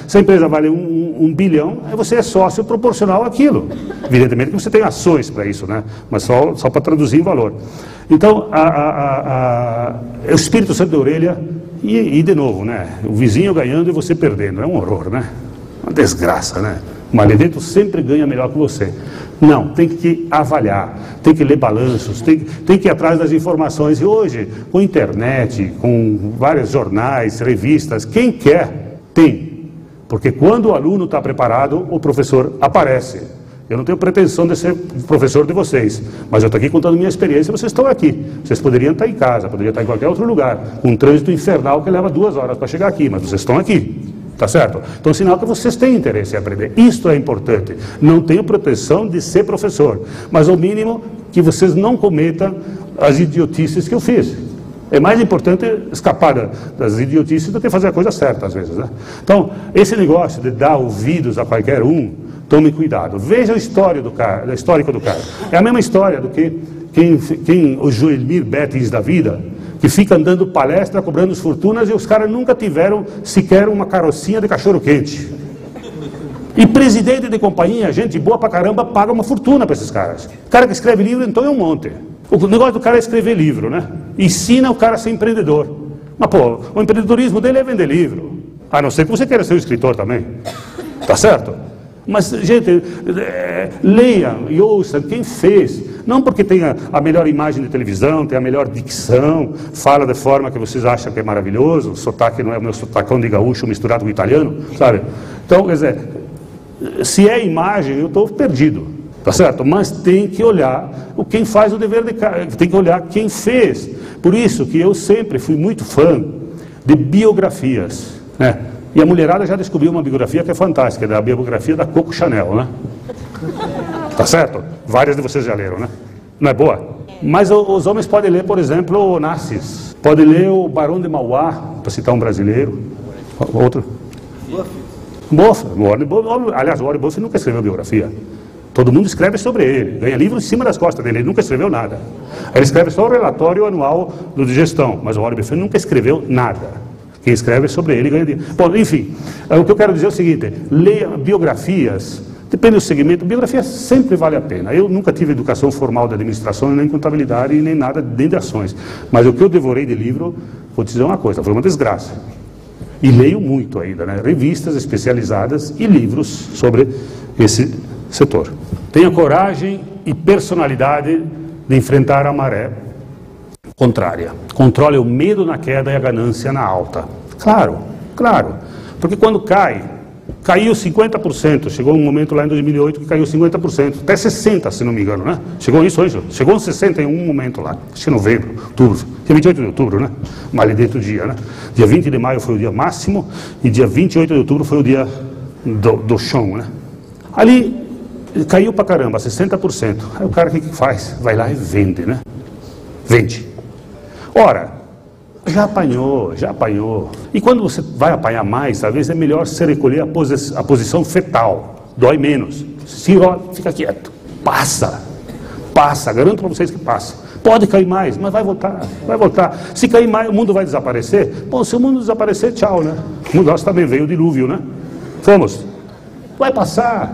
se a empresa vale um bilhão, você é sócio proporcional àquilo. Evidentemente que você tem ações para isso, né? Mas só para traduzir em valor. Então, o Espírito Santo de orelha, e de novo, né? O vizinho ganhando e você perdendo. É um horror, né? Uma desgraça, né? O maledento sempre ganha melhor que você. Não, tem que avaliar, tem que ler balanços, tem que ir atrás das informações. E hoje, com internet, com vários jornais, revistas, quem quer, tem. Porque quando o aluno está preparado, o professor aparece. Eu não tenho pretensão de ser professor de vocês, mas eu estou aqui contando minha experiência, vocês estão aqui. Vocês poderiam estar em casa, poderiam estar em qualquer outro lugar, com um trânsito infernal que leva 2 horas para chegar aqui, mas vocês estão aqui. Tá certo? Então, sinal que vocês têm interesse em aprender. Isto é importante. Não tenho pretensão de ser professor, mas ao mínimo que vocês não cometam as idiotices que eu fiz. É mais importante escapar das idiotices do que fazer a coisa certa, às vezes, né? Então, esse negócio de dar ouvidos a qualquer um, tome cuidado. Veja a história do cara. É a mesma história do que o Joelmir Bettins da vida, que fica dando palestra, cobrando fortunas, e os caras nunca tiveram sequer uma carocinha de cachorro-quente. E presidente de companhia, gente boa pra caramba, paga uma fortuna para esses caras. O cara que escreve livro, então, é um monte. O negócio do cara é escrever livro, né? Ensina o cara a ser empreendedor. Mas, pô, o empreendedorismo dele é vender livro. A não ser que você queira ser um escritor também. Tá certo? Mas, gente, leiam e ouçam quem fez. Não porque tenha a melhor imagem de televisão, tem a melhor dicção, fala de forma que vocês acham que é maravilhoso, o sotaque não é o meu sotacão de gaúcho misturado com italiano, sabe? Então, quer dizer, se é imagem, eu estou perdido, tá certo? Mas tem que olhar quem faz o dever de casa, tem que olhar quem fez. Por isso que eu sempre fui muito fã de biografias, né? E a mulherada já descobriu uma biografia que é fantástica, da biografia da Coco Chanel, né? Tá certo? Várias de vocês já leram, né? Não é boa? Mas os homens podem ler, por exemplo, o Nassis. Podem ler o Barão de Mauá, para citar um brasileiro. Outro? Buffett. Aliás, o Warren Buffett nunca escreveu biografia. Todo mundo escreve sobre ele. Ganha livro em cima das costas dele. Ele nunca escreveu nada. Ele escreve só o relatório anual de gestão. Mas o Warren Buffett nunca escreveu nada. Quem escreve é sobre ele ganha dinheiro. Bom, enfim, o que eu quero dizer é o seguinte: leia biografias, depende do segmento, biografia sempre vale a pena. Eu nunca tive educação formal de administração, nem contabilidade, nem nada, nem de ações. Mas o que eu devorei de livro, vou te dizer uma coisa, foi uma desgraça. E leio muito ainda, né? Revistas especializadas e livros sobre esse setor. Tenha coragem e personalidade de enfrentar a maré contrária. Controle o medo na queda e a ganância na alta. Claro, claro. Porque quando caiu 50%, chegou um momento lá em 2008 que caiu 50%, até 60%, se não me engano, né? Chegou isso hoje, chegou uns 60 em um momento lá, acho que novembro, outubro, dia 28 de outubro, né? Mas ali dentro do dia, né? Dia 20 de maio foi o dia máximo e dia 28 de outubro foi o dia do chão, né? Ali caiu pra caramba, 60%. Aí o cara o que faz? Vai lá e vende, né? Vende. Ora, já apanhou. E quando você vai apanhar mais, talvez é melhor você recolher a posição fetal. Dói menos. Fica quieto. Passa. Garanto para vocês que passa. Pode cair mais, mas vai voltar. Se cair mais, o mundo vai desaparecer. Bom, se o mundo desaparecer, tchau, né? O mundo nosso também veio o dilúvio, né? Fomos. Vai passar.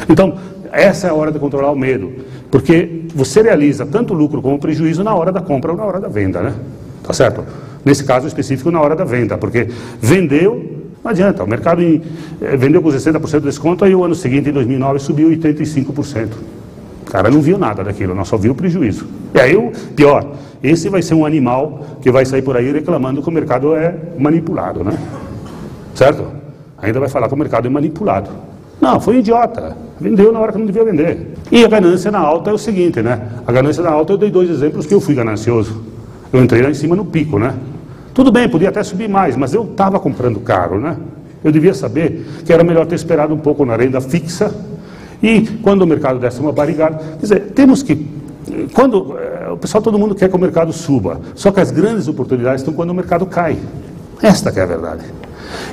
Então, essa é a hora de controlar o medo. Porque você realiza tanto lucro como prejuízo na hora da compra ou na hora da venda, né? Tá certo? Nesse caso específico, na hora da venda, porque vendeu, não adianta, o mercado vendeu com 60% de desconto, aí o ano seguinte, em 2009, subiu 85%. O cara não viu nada daquilo, não só viu o prejuízo. E aí, pior, esse vai ser um animal que vai sair por aí reclamando que o mercado é manipulado, né? Certo? Ainda vai falar que o mercado é manipulado. Não, foi um idiota. Vendeu na hora que não devia vender. E a ganância na alta é o seguinte, né? A ganância na alta, eu dei 2 exemplos que eu fui ganancioso. Eu entrei lá em cima no pico, né? Tudo bem, podia até subir mais, mas eu estava comprando caro, né? Eu devia saber que era melhor ter esperado um pouco na renda fixa e quando o mercado desse uma barrigada. Quer dizer, temos que... o pessoal, todo mundo quer que o mercado suba. Só que as grandes oportunidades estão quando o mercado cai. Esta que é a verdade.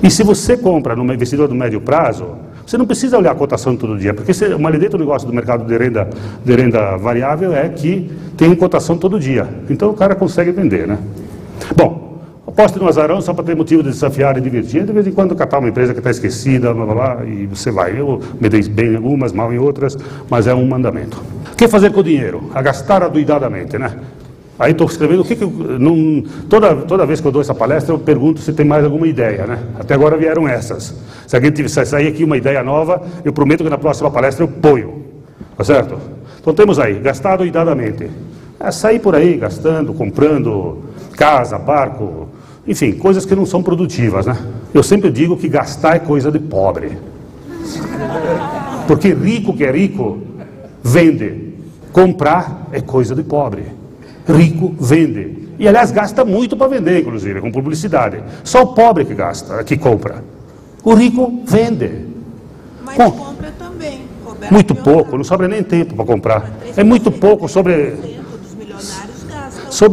E se você compra numa investidora do médio prazo, você não precisa olhar a cotação todo dia, porque o maledito do negócio do mercado de renda variável é que tem cotação todo dia. Então o cara consegue vender, né? Bom, aposte no azarão só para ter motivo de desafiar e divertir. De vez em quando catar uma empresa que está esquecida, blá, blá, blá, e você vai. Eu me dei bem em algumas, mal em outras, mas é um mandamento. O que fazer com o dinheiro? A gastar adoidadamente, né? Aí estou escrevendo o que toda vez que eu dou essa palestra eu pergunto se tem mais alguma ideia, né? Até agora vieram essas. Se alguém sair aqui uma ideia nova, eu prometo que na próxima palestra eu ponho, tá certo? Então temos aí, gastar adoidadamente. Sair por aí gastando, comprando casa, barco, enfim, coisas que não são produtivas, né? Eu sempre digo que gastar é coisa de pobre. Porque rico que é rico, vende. Comprar é coisa de pobre. Rico vende. E aliás gasta muito para vender, inclusive, com publicidade. Só o pobre que gasta, que compra. O rico vende. Mas compra também, Roberto. Muito pouco, não sobra nem tempo para comprar. É muito pouco sobre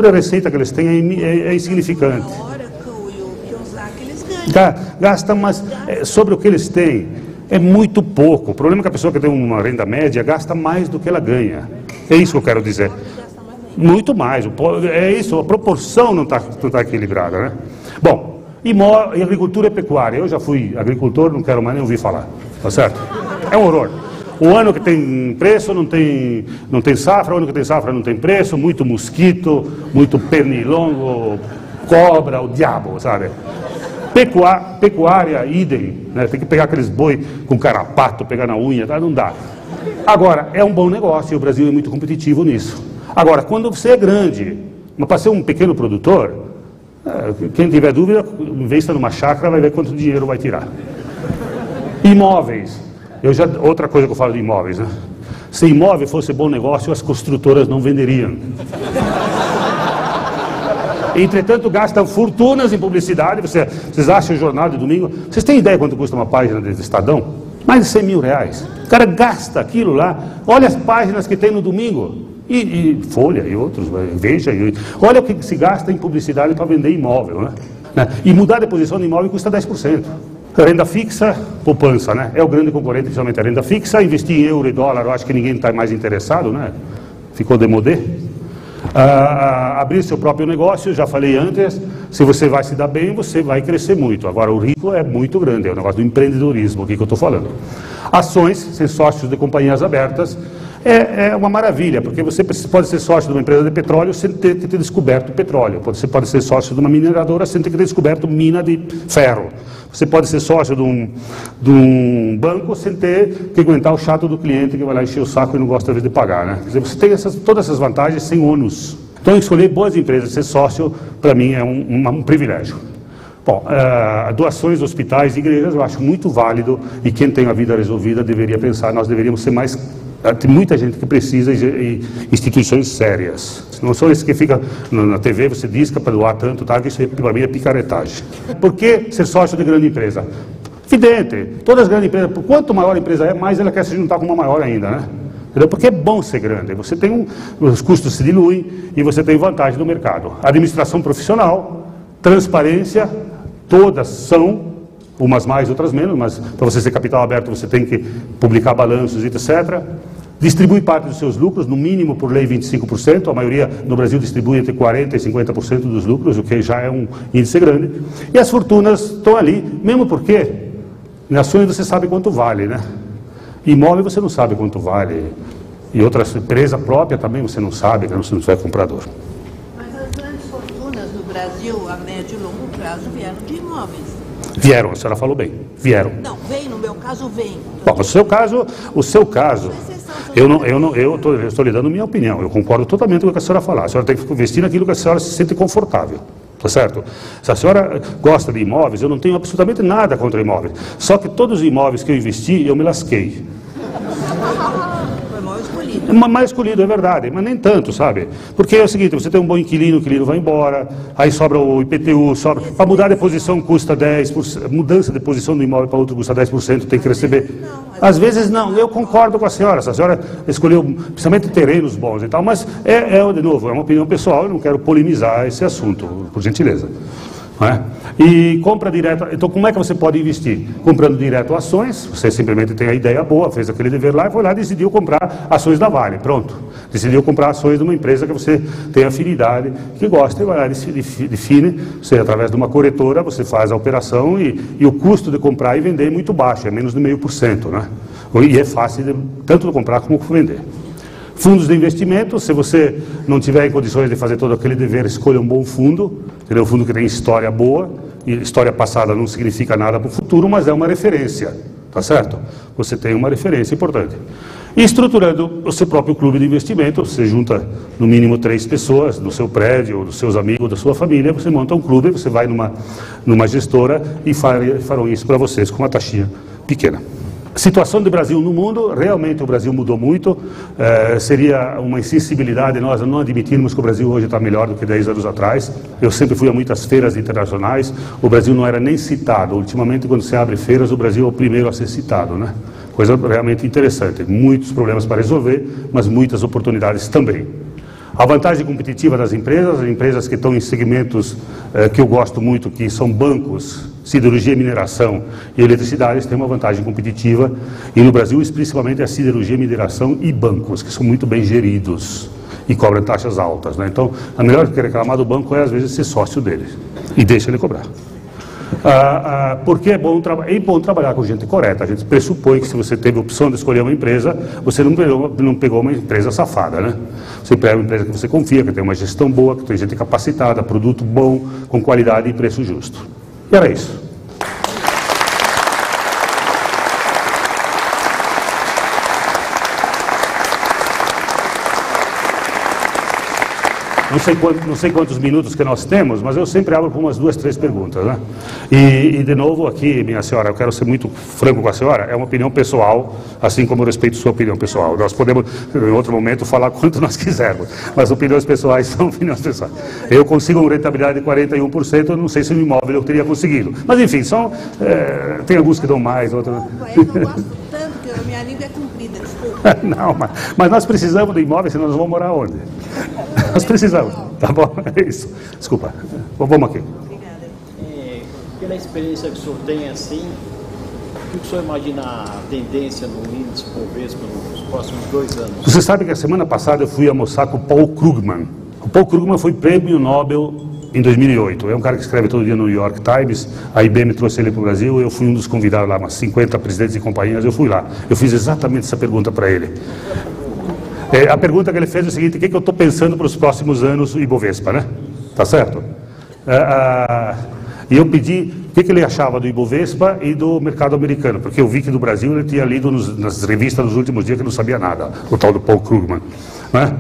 a receita que eles têm, é insignificante. A Oracle e o Kiyosaki, eles ganham. Gasta, mas sobre o que eles têm, é muito pouco. O problema é que a pessoa que tem uma renda média gasta mais do que ela ganha. É isso que eu quero dizer. Muito mais. É isso, a proporção não está equilibrada, né? Bom, e agricultura e pecuária. Eu já fui agricultor, não quero mais nem ouvir falar, tá certo? É um horror. O ano que tem preço não tem safra, o ano que tem safra não tem preço, muito mosquito, muito pernilongo, cobra, o diabo, sabe? Pecuária, idem, né? Tem que pegar aqueles boi com carrapato, pegar na unha, tá? Não dá. Agora, é um bom negócio e o Brasil é muito competitivo nisso. Agora, quando você é grande, mas para ser um pequeno produtor, quem tiver dúvida, investa numa chácara, vai ver quanto dinheiro vai tirar. Imóveis. Outra coisa que eu falo de imóveis, né? Se imóvel fosse bom negócio, as construtoras não venderiam. Entretanto, gastam fortunas em publicidade. Vocês acham o jornal de domingo? Vocês têm ideia quanto custa uma página do Estadão? Mais de 100 mil reais. O cara gasta aquilo lá. Olha as páginas que tem no domingo. E Folha e outros, Veja. Olha o que se gasta em publicidade para vender imóvel, né? E mudar de posição de imóvel custa 10%. Renda fixa, poupança, né? É o grande concorrente, principalmente a renda fixa. Investir em euro e dólar, eu acho que ninguém está mais interessado, né? Ficou demodé. Abrir seu próprio negócio, já falei antes, se você vai se dar bem, você vai crescer muito. Agora, o risco é muito grande, é o negócio do empreendedorismo, o que eu estou falando. Ações, ser sócios de companhias abertas, é uma maravilha, porque você pode ser sócio de uma empresa de petróleo sem ter descoberto petróleo. Você pode ser sócio de uma mineradora sem ter descoberto mina de ferro. Você pode ser sócio de um banco sem ter que aguentar o chato do cliente que vai lá encher o saco e não gosta às vezes de pagar, né? Quer dizer, você tem todas essas vantagens sem ônus. Então, escolher boas empresas, ser sócio, para mim, é um privilégio. Bom, doações, hospitais, igrejas, eu acho muito válido e quem tem a vida resolvida deveria pensar, nós deveríamos ser mais... Tem muita gente que precisa e instituições sérias. Não são esses que ficam na TV, você disca para doar tanto, tá? Que isso para mim é picaretagem. Por que ser sócio de grande empresa? Evidente, todas as grandes empresas, quanto maior a empresa é, mais ela quer se juntar com uma maior ainda, né? Entendeu? Porque é bom ser grande, você tem os custos se diluem e você tem vantagem no mercado. Administração profissional, transparência, todas são, umas mais, outras menos, mas para você ser capital aberto você tem que publicar balanços, etc. Distribui parte dos seus lucros, no mínimo por lei 25%, a maioria no Brasil distribui entre 40% e 50% dos lucros, o que já é um índice grande. E as fortunas estão ali, mesmo porque em ações você sabe quanto vale, né? Imóvel você não sabe quanto vale, e outras empresa própria também você não sabe, né? Se não tiver comprador. Mas as grandes fortunas no Brasil, a médio e longo prazo, vieram de imóveis. Vieram, a senhora falou bem, vieram. Não, vem, no meu caso, vem. Bom, o seu caso, eu estou lhe dando minha opinião, eu concordo totalmente com o que a senhora falar. A senhora tem que investir naquilo que a senhora se sente confortável, tá certo? Se a senhora gosta de imóveis, eu não tenho absolutamente nada contra imóveis. Só que todos os imóveis que eu investi, eu me lasquei. Foi mal escolhido. Mais escolhido, é verdade, mas nem tanto, sabe? Porque é o seguinte, você tem um bom inquilino, o inquilino vai embora, aí sobra o IPTU, para mudar de posição custa 10%, mudança de posição do imóvel para outro custa 10%, tem que receber. Às vezes não, eu concordo com a senhora, se a senhora escolheu principalmente terrenos bons e tal, mas de novo, é uma opinião pessoal, eu não quero polemizar esse assunto, por gentileza. Não é? E compra direta, então como é que você pode investir? Comprando direto ações, você simplesmente tem a ideia boa, fez aquele dever lá e foi lá e decidiu comprar ações da Vale, pronto. Decidiu comprar ações de uma empresa que você tem afinidade, que gosta, e vai lá e define, você através de uma corretora, você faz a operação e o custo de comprar e vender é muito baixo, é menos de 0,5%, né? E é fácil tanto de comprar como de vender. Fundos de investimento, se você não tiver em condições de fazer todo aquele dever, escolha um bom fundo, entendeu? Um fundo que tem história boa, e história passada não significa nada para o futuro, mas é uma referência, tá certo? Você tem uma referência importante. E estruturando o seu próprio clube de investimento, você junta no mínimo 3 pessoas do seu prédio, dos seus amigos, da sua família, você monta um clube, você vai numa gestora e farão isso para vocês com uma taxinha pequena. Situação do Brasil no mundo, realmente o Brasil mudou muito, seria uma insensibilidade nós não admitirmos que o Brasil hoje está melhor do que 10 anos atrás. Eu sempre fui a muitas feiras internacionais, o Brasil não era nem citado, ultimamente quando se abre feiras o Brasil é o primeiro a ser citado, né? Coisa realmente interessante, muitos problemas para resolver, mas muitas oportunidades também. A vantagem competitiva das empresas, as empresas que estão em segmentos que eu gosto muito, que são bancos, siderurgia, mineração e eletricidade, têm uma vantagem competitiva, e no Brasil, principalmente, a siderurgia, mineração e bancos, que são muito bem geridos. e cobra taxas altas, né? Então, a melhor que reclamar do banco é, às vezes, ser sócio dele e deixa ele cobrar. Porque é bom trabalhar com gente correta. A gente pressupõe que se você teve a opção de escolher uma empresa, você não pegou uma empresa safada, né? Você pega uma empresa que você confia, que tem uma gestão boa, que tem gente capacitada, produto bom, com qualidade e preço justo. E era isso. Não sei quantos minutos que nós temos, mas eu sempre abro com umas 2, 3 perguntas, né? E de novo aqui, minha senhora, eu quero ser muito franco com a senhora, é uma opinião pessoal, assim como eu respeito sua opinião pessoal. Nós podemos, em outro momento, falar quanto nós quisermos, mas opiniões pessoais são opiniões pessoais. Eu consigo uma rentabilidade de 41%, eu não sei se no imóvel eu teria conseguido. Mas enfim, tem alguns que dão mais, outros... Eu não gosto tanto, porque a minha língua é comprida, desculpa. Não, mas nós precisamos de imóvel, senão nós vamos morar onde? Nós precisamos, tá bom? É isso. Desculpa. Vamos aqui. Obrigada. Pela experiência que o senhor tem assim, o que o senhor imagina a tendência no índice Bovespa nos próximos 2 anos? Você sabe que a semana passada eu fui almoçar com o Paul Krugman. O Paul Krugman foi prêmio Nobel em 2008. É um cara que escreve todo dia no New York Times. A IBM trouxe ele para o Brasil. Eu fui um dos convidados lá, umas 50 presidentes de companhias. Eu fui lá. Eu fiz exatamente essa pergunta para ele. A pergunta que ele fez é o seguinte: o que eu estou pensando para os próximos anos Ibovespa, né? Tá certo? E eu pedi o que ele achava do Ibovespa e do mercado americano, porque eu vi que do Brasil ele tinha lido nas revistas nos últimos dias que não sabia nada, o tal do Paul Krugman, né?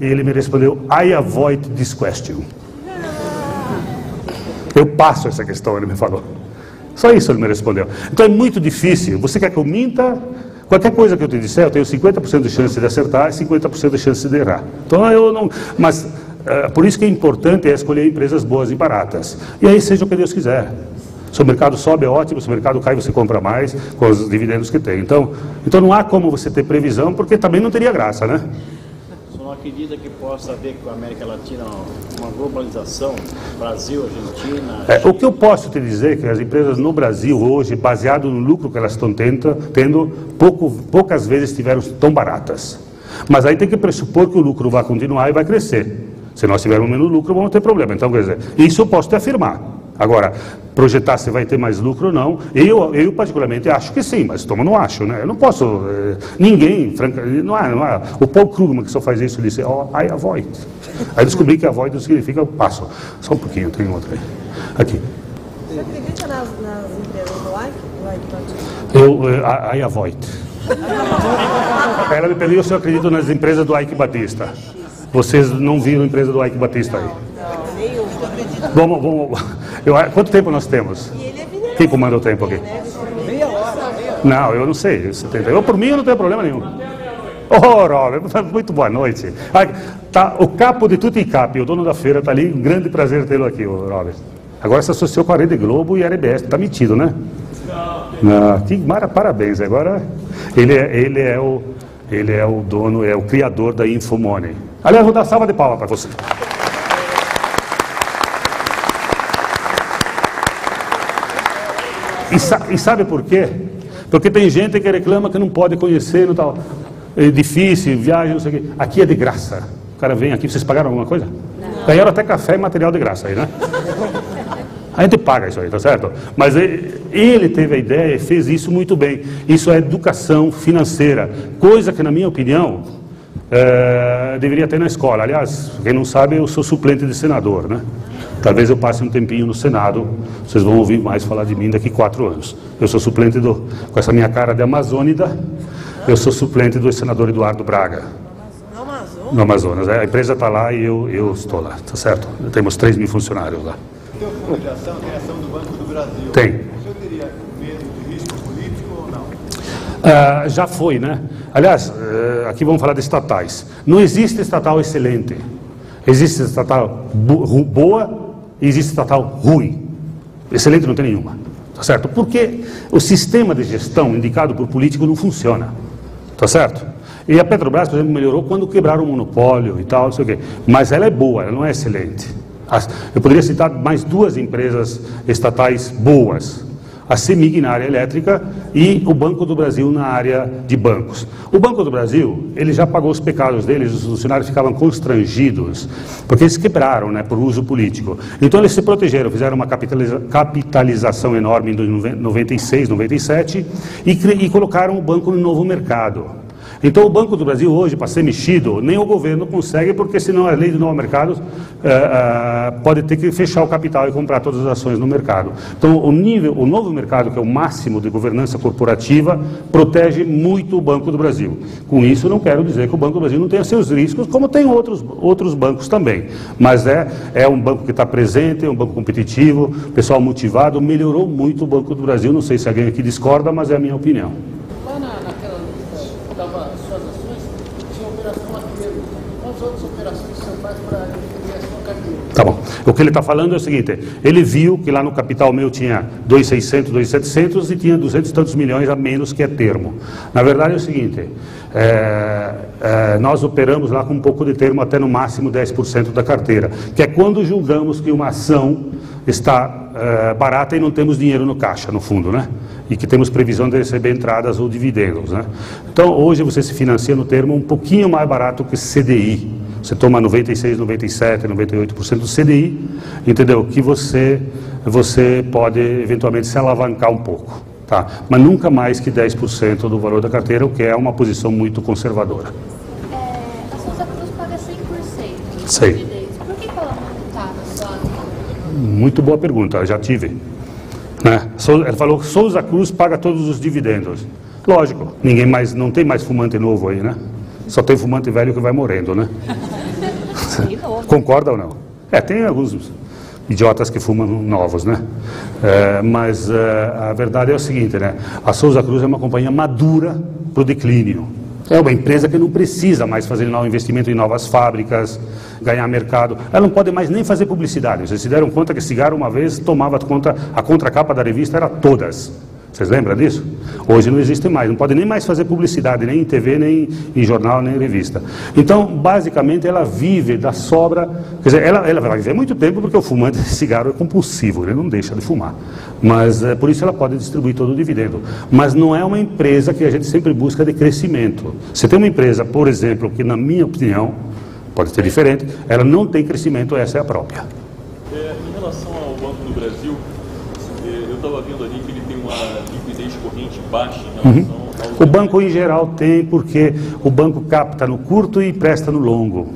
E ele me respondeu: I avoid this question. Eu passo essa questão, ele me falou. Só isso ele me respondeu. Então é muito difícil. Você quer que eu minta? Qualquer coisa que eu te disser, eu tenho 50% de chance de acertar e 50% de chance de errar. Então eu não... Mas por isso que é importante escolher empresas boas e baratas. E aí seja o que Deus quiser. Se o mercado sobe é ótimo, se o mercado cai você compra mais com os dividendos que tem. Então não há como você ter previsão, porque também não teria graça, né? O senhor não acredita que possa haver com a América Latina uma globalização, Brasil, Argentina... O que eu posso te dizer é que as empresas no Brasil hoje, baseado no lucro que elas estão tendo, poucas vezes estiveram tão baratas. Mas aí tem que pressupor que o lucro vai continuar e vai crescer. Se nós tivermos menos lucro, vamos ter problema. Então, quer dizer, isso eu posso te afirmar. Agora, projetar se vai ter mais lucro ou não, eu particularmente acho que sim, mas não acho, né? Eu não posso, ninguém, francamente, não há. O Paul Krugman que só faz isso, ele disse, I avoid. Aí descobri que avoid não significa eu passo. Só um pouquinho, tem outra aí. Aqui. Você acredita nas empresas do Ike? I avoid. Ela me perguntou se eu acredito nas empresas do Ike Batista. Vocês não viram a empresa do Ike Batista aí? Vamos. Quanto tempo nós temos? Quem comanda o tempo aqui? Meia hora. Não, eu não sei. 70. Por mim eu não tenho problema nenhum. Robert, muito boa noite. Tá, o capo de tudo e cap, o dono da feira está ali. Um grande prazer tê-lo aqui, Robert. Agora se associou com a Rede Globo e a RBS. Está metido, né? Parabéns. Agora ele é o dono, é o criador da Infomoney. Aliás, vou dar salva de palmas para você. E sabe por quê? Porque tem gente que reclama que não pode conhecer, não tal. É difícil, viagem, não sei o quê. Aqui é de graça. O cara vem aqui, vocês pagaram alguma coisa? Não. Ganharam até café e material de graça aí, né? A gente paga isso aí, tá certo? Mas ele teve a ideia e fez isso muito bem. Isso é educação financeira. Coisa que, na minha opinião, deveria ter na escola. Aliás, quem não sabe, eu sou suplente de senador, né? Talvez eu passe um tempinho no Senado, vocês vão ouvir mais falar de mim daqui 4 anos. Eu sou suplente com essa minha cara de amazônida, eu sou suplente do senador Eduardo Braga. No Amazonas. A empresa está lá e eu estou lá, tá certo? Temos 3 mil funcionários lá. Tem uma fundação, tem ação do Banco do Brasil. Tem. O senhor teria medo de risco político ou não? Já foi, né? Aliás, aqui vamos falar de estatais. Não existe estatal excelente. Existe estatal boa e existe estatal ruim. Excelente não tem nenhuma. Tá certo? Porque o sistema de gestão indicado por político não funciona. Tá certo? E a Petrobras, por exemplo, melhorou quando quebraram o monopólio e tal, não sei o quê. Mas ela é boa, ela não é excelente. Eu poderia citar mais 2 empresas estatais boas. a CEMIG na área elétrica e o Banco do Brasil na área de bancos. O Banco do Brasil, ele já pagou os pecados deles, os funcionários ficavam constrangidos, porque eles quebraram, né, por uso político. Então eles se protegeram, fizeram uma capitalização enorme em 96, 97 e colocaram o banco no novo mercado. Então o Banco do Brasil hoje, para ser mexido, nem o governo consegue, porque senão a lei do novo mercado pode ter que fechar o capital e comprar todas as ações no mercado. Então o novo mercado, que é o máximo de governança corporativa, protege muito o Banco do Brasil. Com isso não quero dizer que o Banco do Brasil não tenha seus riscos, como tem outros bancos também. Mas é um banco que está presente, é um banco competitivo, pessoal motivado, melhorou muito o Banco do Brasil. Não sei se alguém aqui discorda, mas é a minha opinião. Naquela lista estava suas ações, tinha operação a termo. Quais outras operações você faz para adquirir a sua carteira? Tá bom. O que ele está falando é o seguinte, ele viu que lá no capital meu tinha 2.600, 2.700 e tinha 200 e tantos milhões a menos que é termo. Na verdade é o seguinte, nós operamos lá com um pouco de termo até no máximo 10% da carteira, que é quando julgamos que uma ação está barata e não temos dinheiro no caixa, no fundo, né? E que temos previsão de receber entradas ou dividendos, né? Então, hoje você se financia no termo um pouquinho mais barato que CDI. Você toma 96, 97, 98% do CDI, entendeu? Que você pode eventualmente se alavancar um pouco, tá? Mas nunca mais que 10% do valor da carteira, o que é uma posição muito conservadora. A Souza Cruz paga 100%. Sei. Por que ela não está na sua? Muito boa pergunta, já tive. Né? Ele falou que Souza Cruz paga todos os dividendos. Lógico, não tem mais fumante novo aí, né? Só tem fumante velho que vai morrendo, né? Concorda ou não? Tem alguns idiotas que fumam novos, né? Mas a verdade é o seguinte, né? A Souza Cruz é uma companhia madura para o declínio. É uma empresa que não precisa mais fazer investimento em novas fábricas, ganhar mercado. Ela não pode mais nem fazer publicidade. Vocês se deram conta que Cigarro uma vez tomava conta, a contracapa da revista era todas. Vocês lembram disso? Hoje não existe mais, não pode nem mais fazer publicidade, nem em TV, nem em jornal, nem em revista. Então, basicamente, ela vive da sobra, quer dizer, ela vai viver muito tempo porque o fumante de cigarro é compulsivo, ele não deixa de fumar. Mas, por isso, ela pode distribuir todo o dividendo. Mas não é uma empresa que a gente sempre busca de crescimento. Você tem uma empresa, por exemplo, que na minha opinião, pode ser diferente, ela não tem crescimento, essa é a própria. Em relação ao Banco do Brasil, eu estava vendo ali que ele tem uma liquidez corrente baixa em relação ao... O banco em geral tem, porque o banco capta no curto e presta no longo.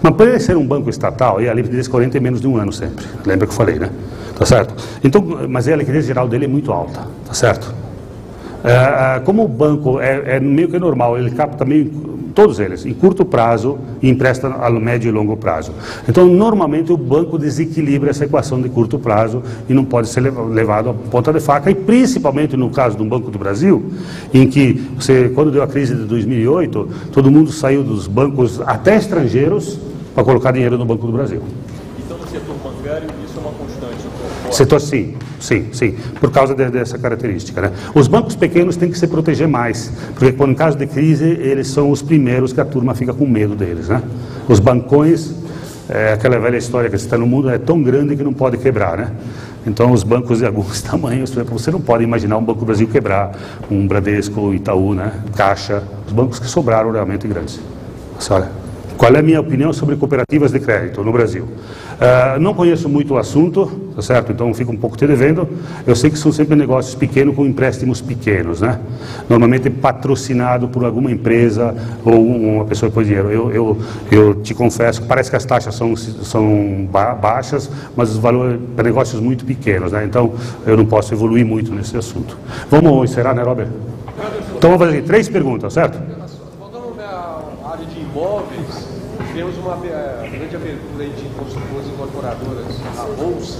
Mas por ele ser um banco estatal, a liquidez corrente é menos de um ano sempre. Lembra que eu falei, né? Tá certo? Então, mas a liquidez geral dele é muito alta, tá certo? Como o banco é meio que normal, ele capta meio... Todos eles, em curto prazo e empresta a médio e longo prazo. Então, normalmente, o banco desequilibra essa equação de curto prazo e não pode ser levado a ponta de faca. E principalmente no caso do Banco do Brasil, em que, quando deu a crise de 2008, todo mundo saiu dos bancos, até estrangeiros, para colocar dinheiro no Banco do Brasil. Então, no setor bancário, isso é uma constante? Setor, sim, por causa dessa característica, né? Os bancos pequenos têm que se proteger mais, porque quando em caso de crise, eles são os primeiros que a turma fica com medo deles, né? Os bancões, aquela velha história que está no mundo, é tão grande que não pode quebrar, né? Então, os bancos de alguns tamanhos, por exemplo, você não pode imaginar um Banco do Brasil quebrar, um Bradesco, Itaú, né? Caixa, os bancos que sobraram realmente grandes. Olha, qual é a minha opinião sobre cooperativas de crédito no Brasil? Não conheço muito o assunto, tá certo? Então fico um pouco te devendo. Eu sei que são sempre negócios pequenos com empréstimos pequenos, né? Normalmente patrocinado por alguma empresa ou uma pessoa que põe dinheiro. Eu te confesso que parece que as taxas são baixas, mas os valores para negócios muito pequenos, né? Então eu não posso evoluir muito nesse assunto. Vamos encerrar, né, Robert? Então vamos fazer 3 perguntas, certo? Voltando à área de imóveis, temos uma grande abertura aí de construtoras incorporadoras à Bolsa.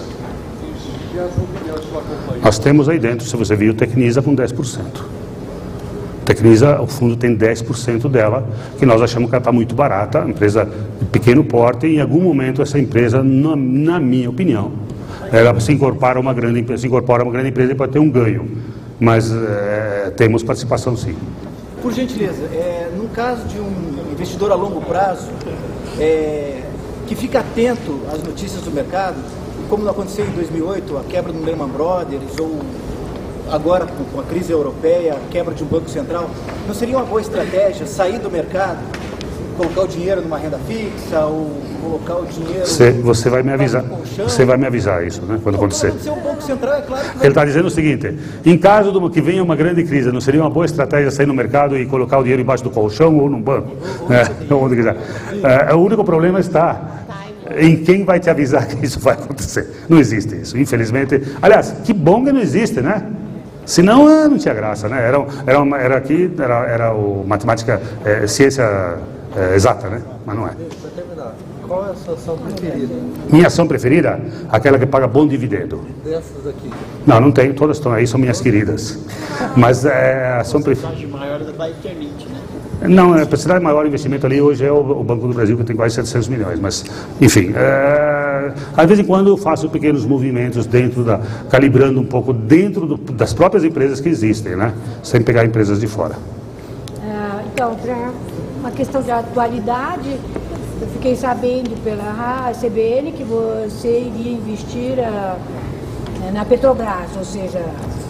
E a sua opinião, a sua companhia? Nós temos aí dentro, se você viu, Tecnisa com 10%. Tecnisa, o fundo tem 10% dela, que nós achamos que ela está muito barata, empresa de pequeno porte, e em algum momento essa empresa, na minha opinião, ela se incorpora a uma grande empresa e pode ter um ganho. Mas temos participação sim. Por gentileza, no caso de um investidor a longo prazo, que fica atento às notícias do mercado, como não aconteceu em 2008, a quebra do Lehman Brothers, ou agora com a crise europeia, a quebra de um banco central, não seria uma boa estratégia sair do mercado, colocar o dinheiro numa renda fixa ou colocar o dinheiro... Você vai me avisar, você vai me avisar isso, né, quando acontecer. O Banco Central, é claro que Ele está dizendo o seguinte: em caso de que venha uma grande crise, não seria uma boa estratégia sair no mercado e colocar o dinheiro embaixo do colchão ou num banco? Onde quiser. O único problema está em quem vai te avisar que isso vai acontecer. Não existe isso, infelizmente. Aliás, que bom que não existe, né? Senão não tinha graça, né? Era o matemática, ciência exata, né? Mas não é. Para terminar, qual é a sua ação preferida? Minha ação preferida? Aquela que paga bom dividendo. Dessas aqui? Não tenho, todas estão aí, são minhas queridas. Mas a ação preferida... A maior da Eternit, né? Não, a possibilidade de maior investimento ali hoje é o Banco do Brasil, que tem quase 700 milhões, mas, enfim, de vez em quando eu faço pequenos movimentos calibrando um pouco dentro das próprias empresas que existem, né, sem pegar empresas de fora. Então, para uma questão de atualidade, eu fiquei sabendo pela CBN que você iria investir na Petrobras, ou seja,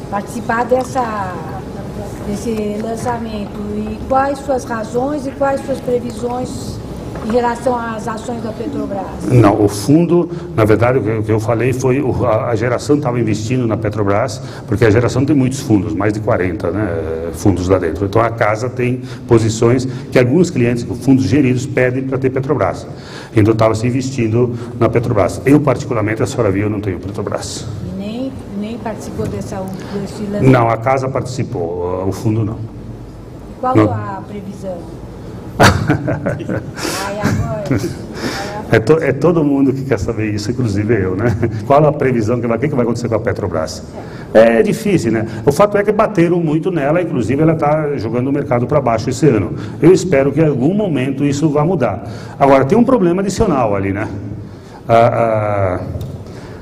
participar desse lançamento. E quais suas razões e quais suas previsões em relação às ações da Petrobras? Não, o fundo, na verdade, o que eu falei foi a geração estava investindo na Petrobras, porque a geração tem muitos fundos, mais de 40, né, fundos lá dentro. Então a casa tem posições que alguns clientes, fundos geridos, pedem para ter Petrobras. Então estava se investindo na Petrobras. Eu, particularmente, a senhora viu, eu não tenho Petrobras. Nem participou desse lançamento? Não, a casa participou, o fundo não. Qual não. A previsão? É todo mundo que quer saber isso, inclusive eu, né? Qual a previsão, o que vai acontecer com a Petrobras? É difícil, né? O fato é que bateram muito nela, inclusive ela está jogando o mercado para baixo esse ano. Eu espero que em algum momento isso vá mudar. Agora, tem um problema adicional ali, né?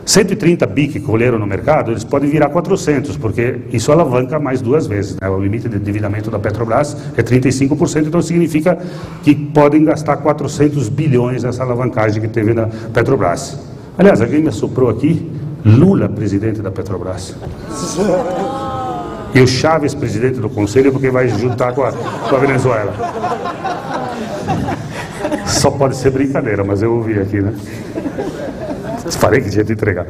130 bi que colheram no mercado, eles podem virar 400, porque isso alavanca mais 2 vezes, né? O limite de endividamento da Petrobras é 35%, então significa que podem gastar 400 bilhões nessa alavancagem que teve na Petrobras. Aliás, alguém me assoprou aqui, Lula, presidente da Petrobras. E o Chaves, presidente do conselho, porque vai juntar com a Venezuela. Só pode ser brincadeira, mas eu ouvi aqui, né? Falei que tinha de entregar.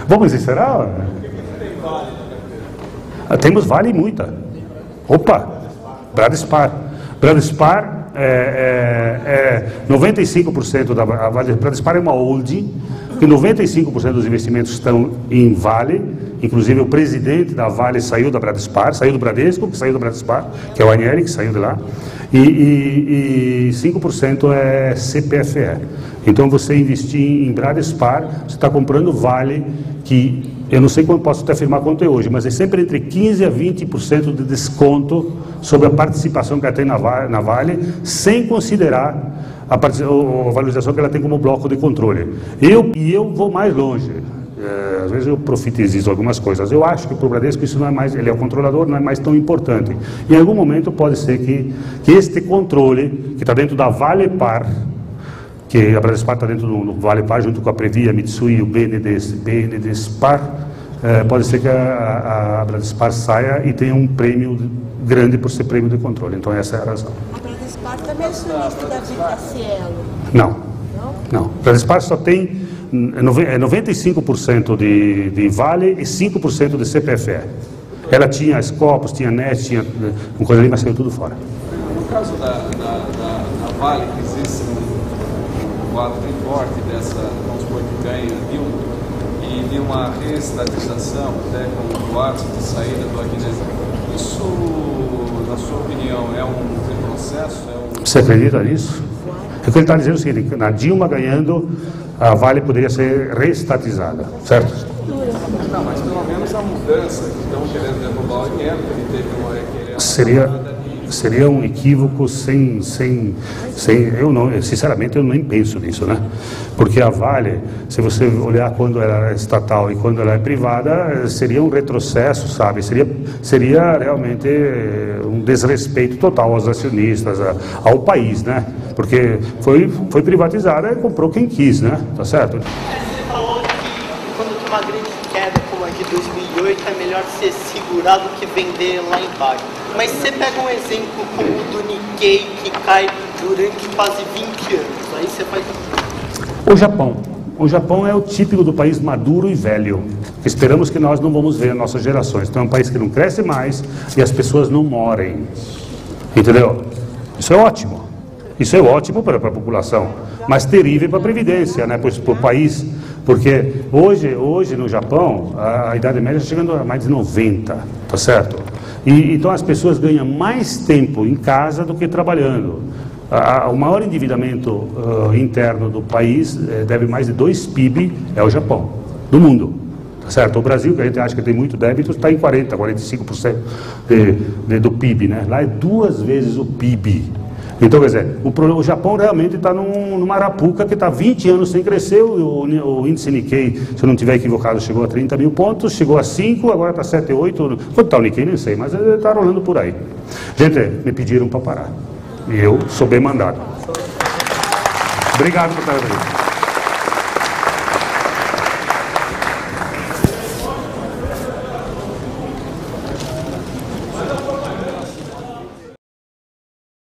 Vamos encerrar? Temos Vale muita. Opa! Bradespar. Bradespar 95% da Vale. Bradespar é uma holding, que 95% dos investimentos estão em Vale. Inclusive o presidente da Vale saiu da Bradespar, saiu do Bradesco, que saiu da Bradespar, que é o Anieri, que saiu de lá. E 5% é CPFE. Então você investir em Bradespar, você está comprando Vale, que eu não sei quando posso até afirmar quanto é hoje, mas é sempre entre 15% a 20% de desconto sobre a participação que ela tem na Vale, sem considerar a valorização que ela tem como bloco de controle. Eu vou mais longe. Às vezes eu profetizo algumas coisas. Eu acho que para o Bradesco isso não é mais, ele é o controlador, não é mais tão importante. Em algum momento pode ser que este controle, que está dentro da Valepar, que a Bradespar está dentro do Valepar, junto com a Previa, Mitsui e o BNDESPAR, pode ser que a Bradespar saia e tenha um prêmio grande por ser prêmio de controle. Então essa é a razão. A Bradespar também é acionista da Vitaccielo? Não. A Bradespar só tem 95% de Vale e 5% de CPFE. Ela tinha Scopus, tinha NET, tinha uma coisa ali, mas saiu tudo fora. No caso da Vale, que existe um quadro bem forte dessa, vamos supor, que ganha e de uma reestatização, até com boatos de saída do Agnès, isso, na sua opinião, é um retrocesso? Você acredita nisso? É que ele está dizendo o seguinte: na Dilma ganhando, a Vale poderia ser reestatizada, certo? Não, mas pelo menos a mudança que estão querendo derrubar o inquérito, ele teve uma seria um equívoco sinceramente eu nem penso nisso, né? Porque a Vale, se você olhar quando ela é estatal e quando ela é privada, seria um retrocesso, sabe? Seria realmente um desrespeito total aos acionistas, ao país, né? Porque foi privatizada e comprou quem quis, né? Tá certo? Você falou que quando tem uma grande queda como a que 2008 é melhor você segurar do que vender lá embaixo. Mas você pega um exemplo como o do Nikkei, que cai durante quase 20 anos. Aí você faz... O Japão. O Japão é o típico do país maduro e velho. Esperamos que nós não vamos ver as nossas gerações. Então é um país que não cresce mais e as pessoas não morem. Entendeu? Isso é ótimo. Isso é ótimo para a população, mas terrível para a Previdência, né? Para o país. Porque hoje no Japão, a idade média está chegando a mais de 90, tá certo? Então as pessoas ganham mais tempo em casa do que trabalhando. O maior endividamento interno do país, deve mais de 2 PIB, é o Japão, do mundo. Tá certo? O Brasil, que a gente acha que tem muito débito, está em 40%, 45% do PIB, né? Lá é 2 vezes o PIB. Então, quer dizer, o Japão realmente está numa arapuca que está 20 anos sem crescer. O índice Nikkei, se eu não estiver equivocado, chegou a 30 mil pontos, chegou a 5, agora está 7, 8. Quanto está o Nikkei? Nem sei, mas ele está rolando por aí. Gente, me pediram para parar. E eu sou bem mandado. Obrigado por estar aqui.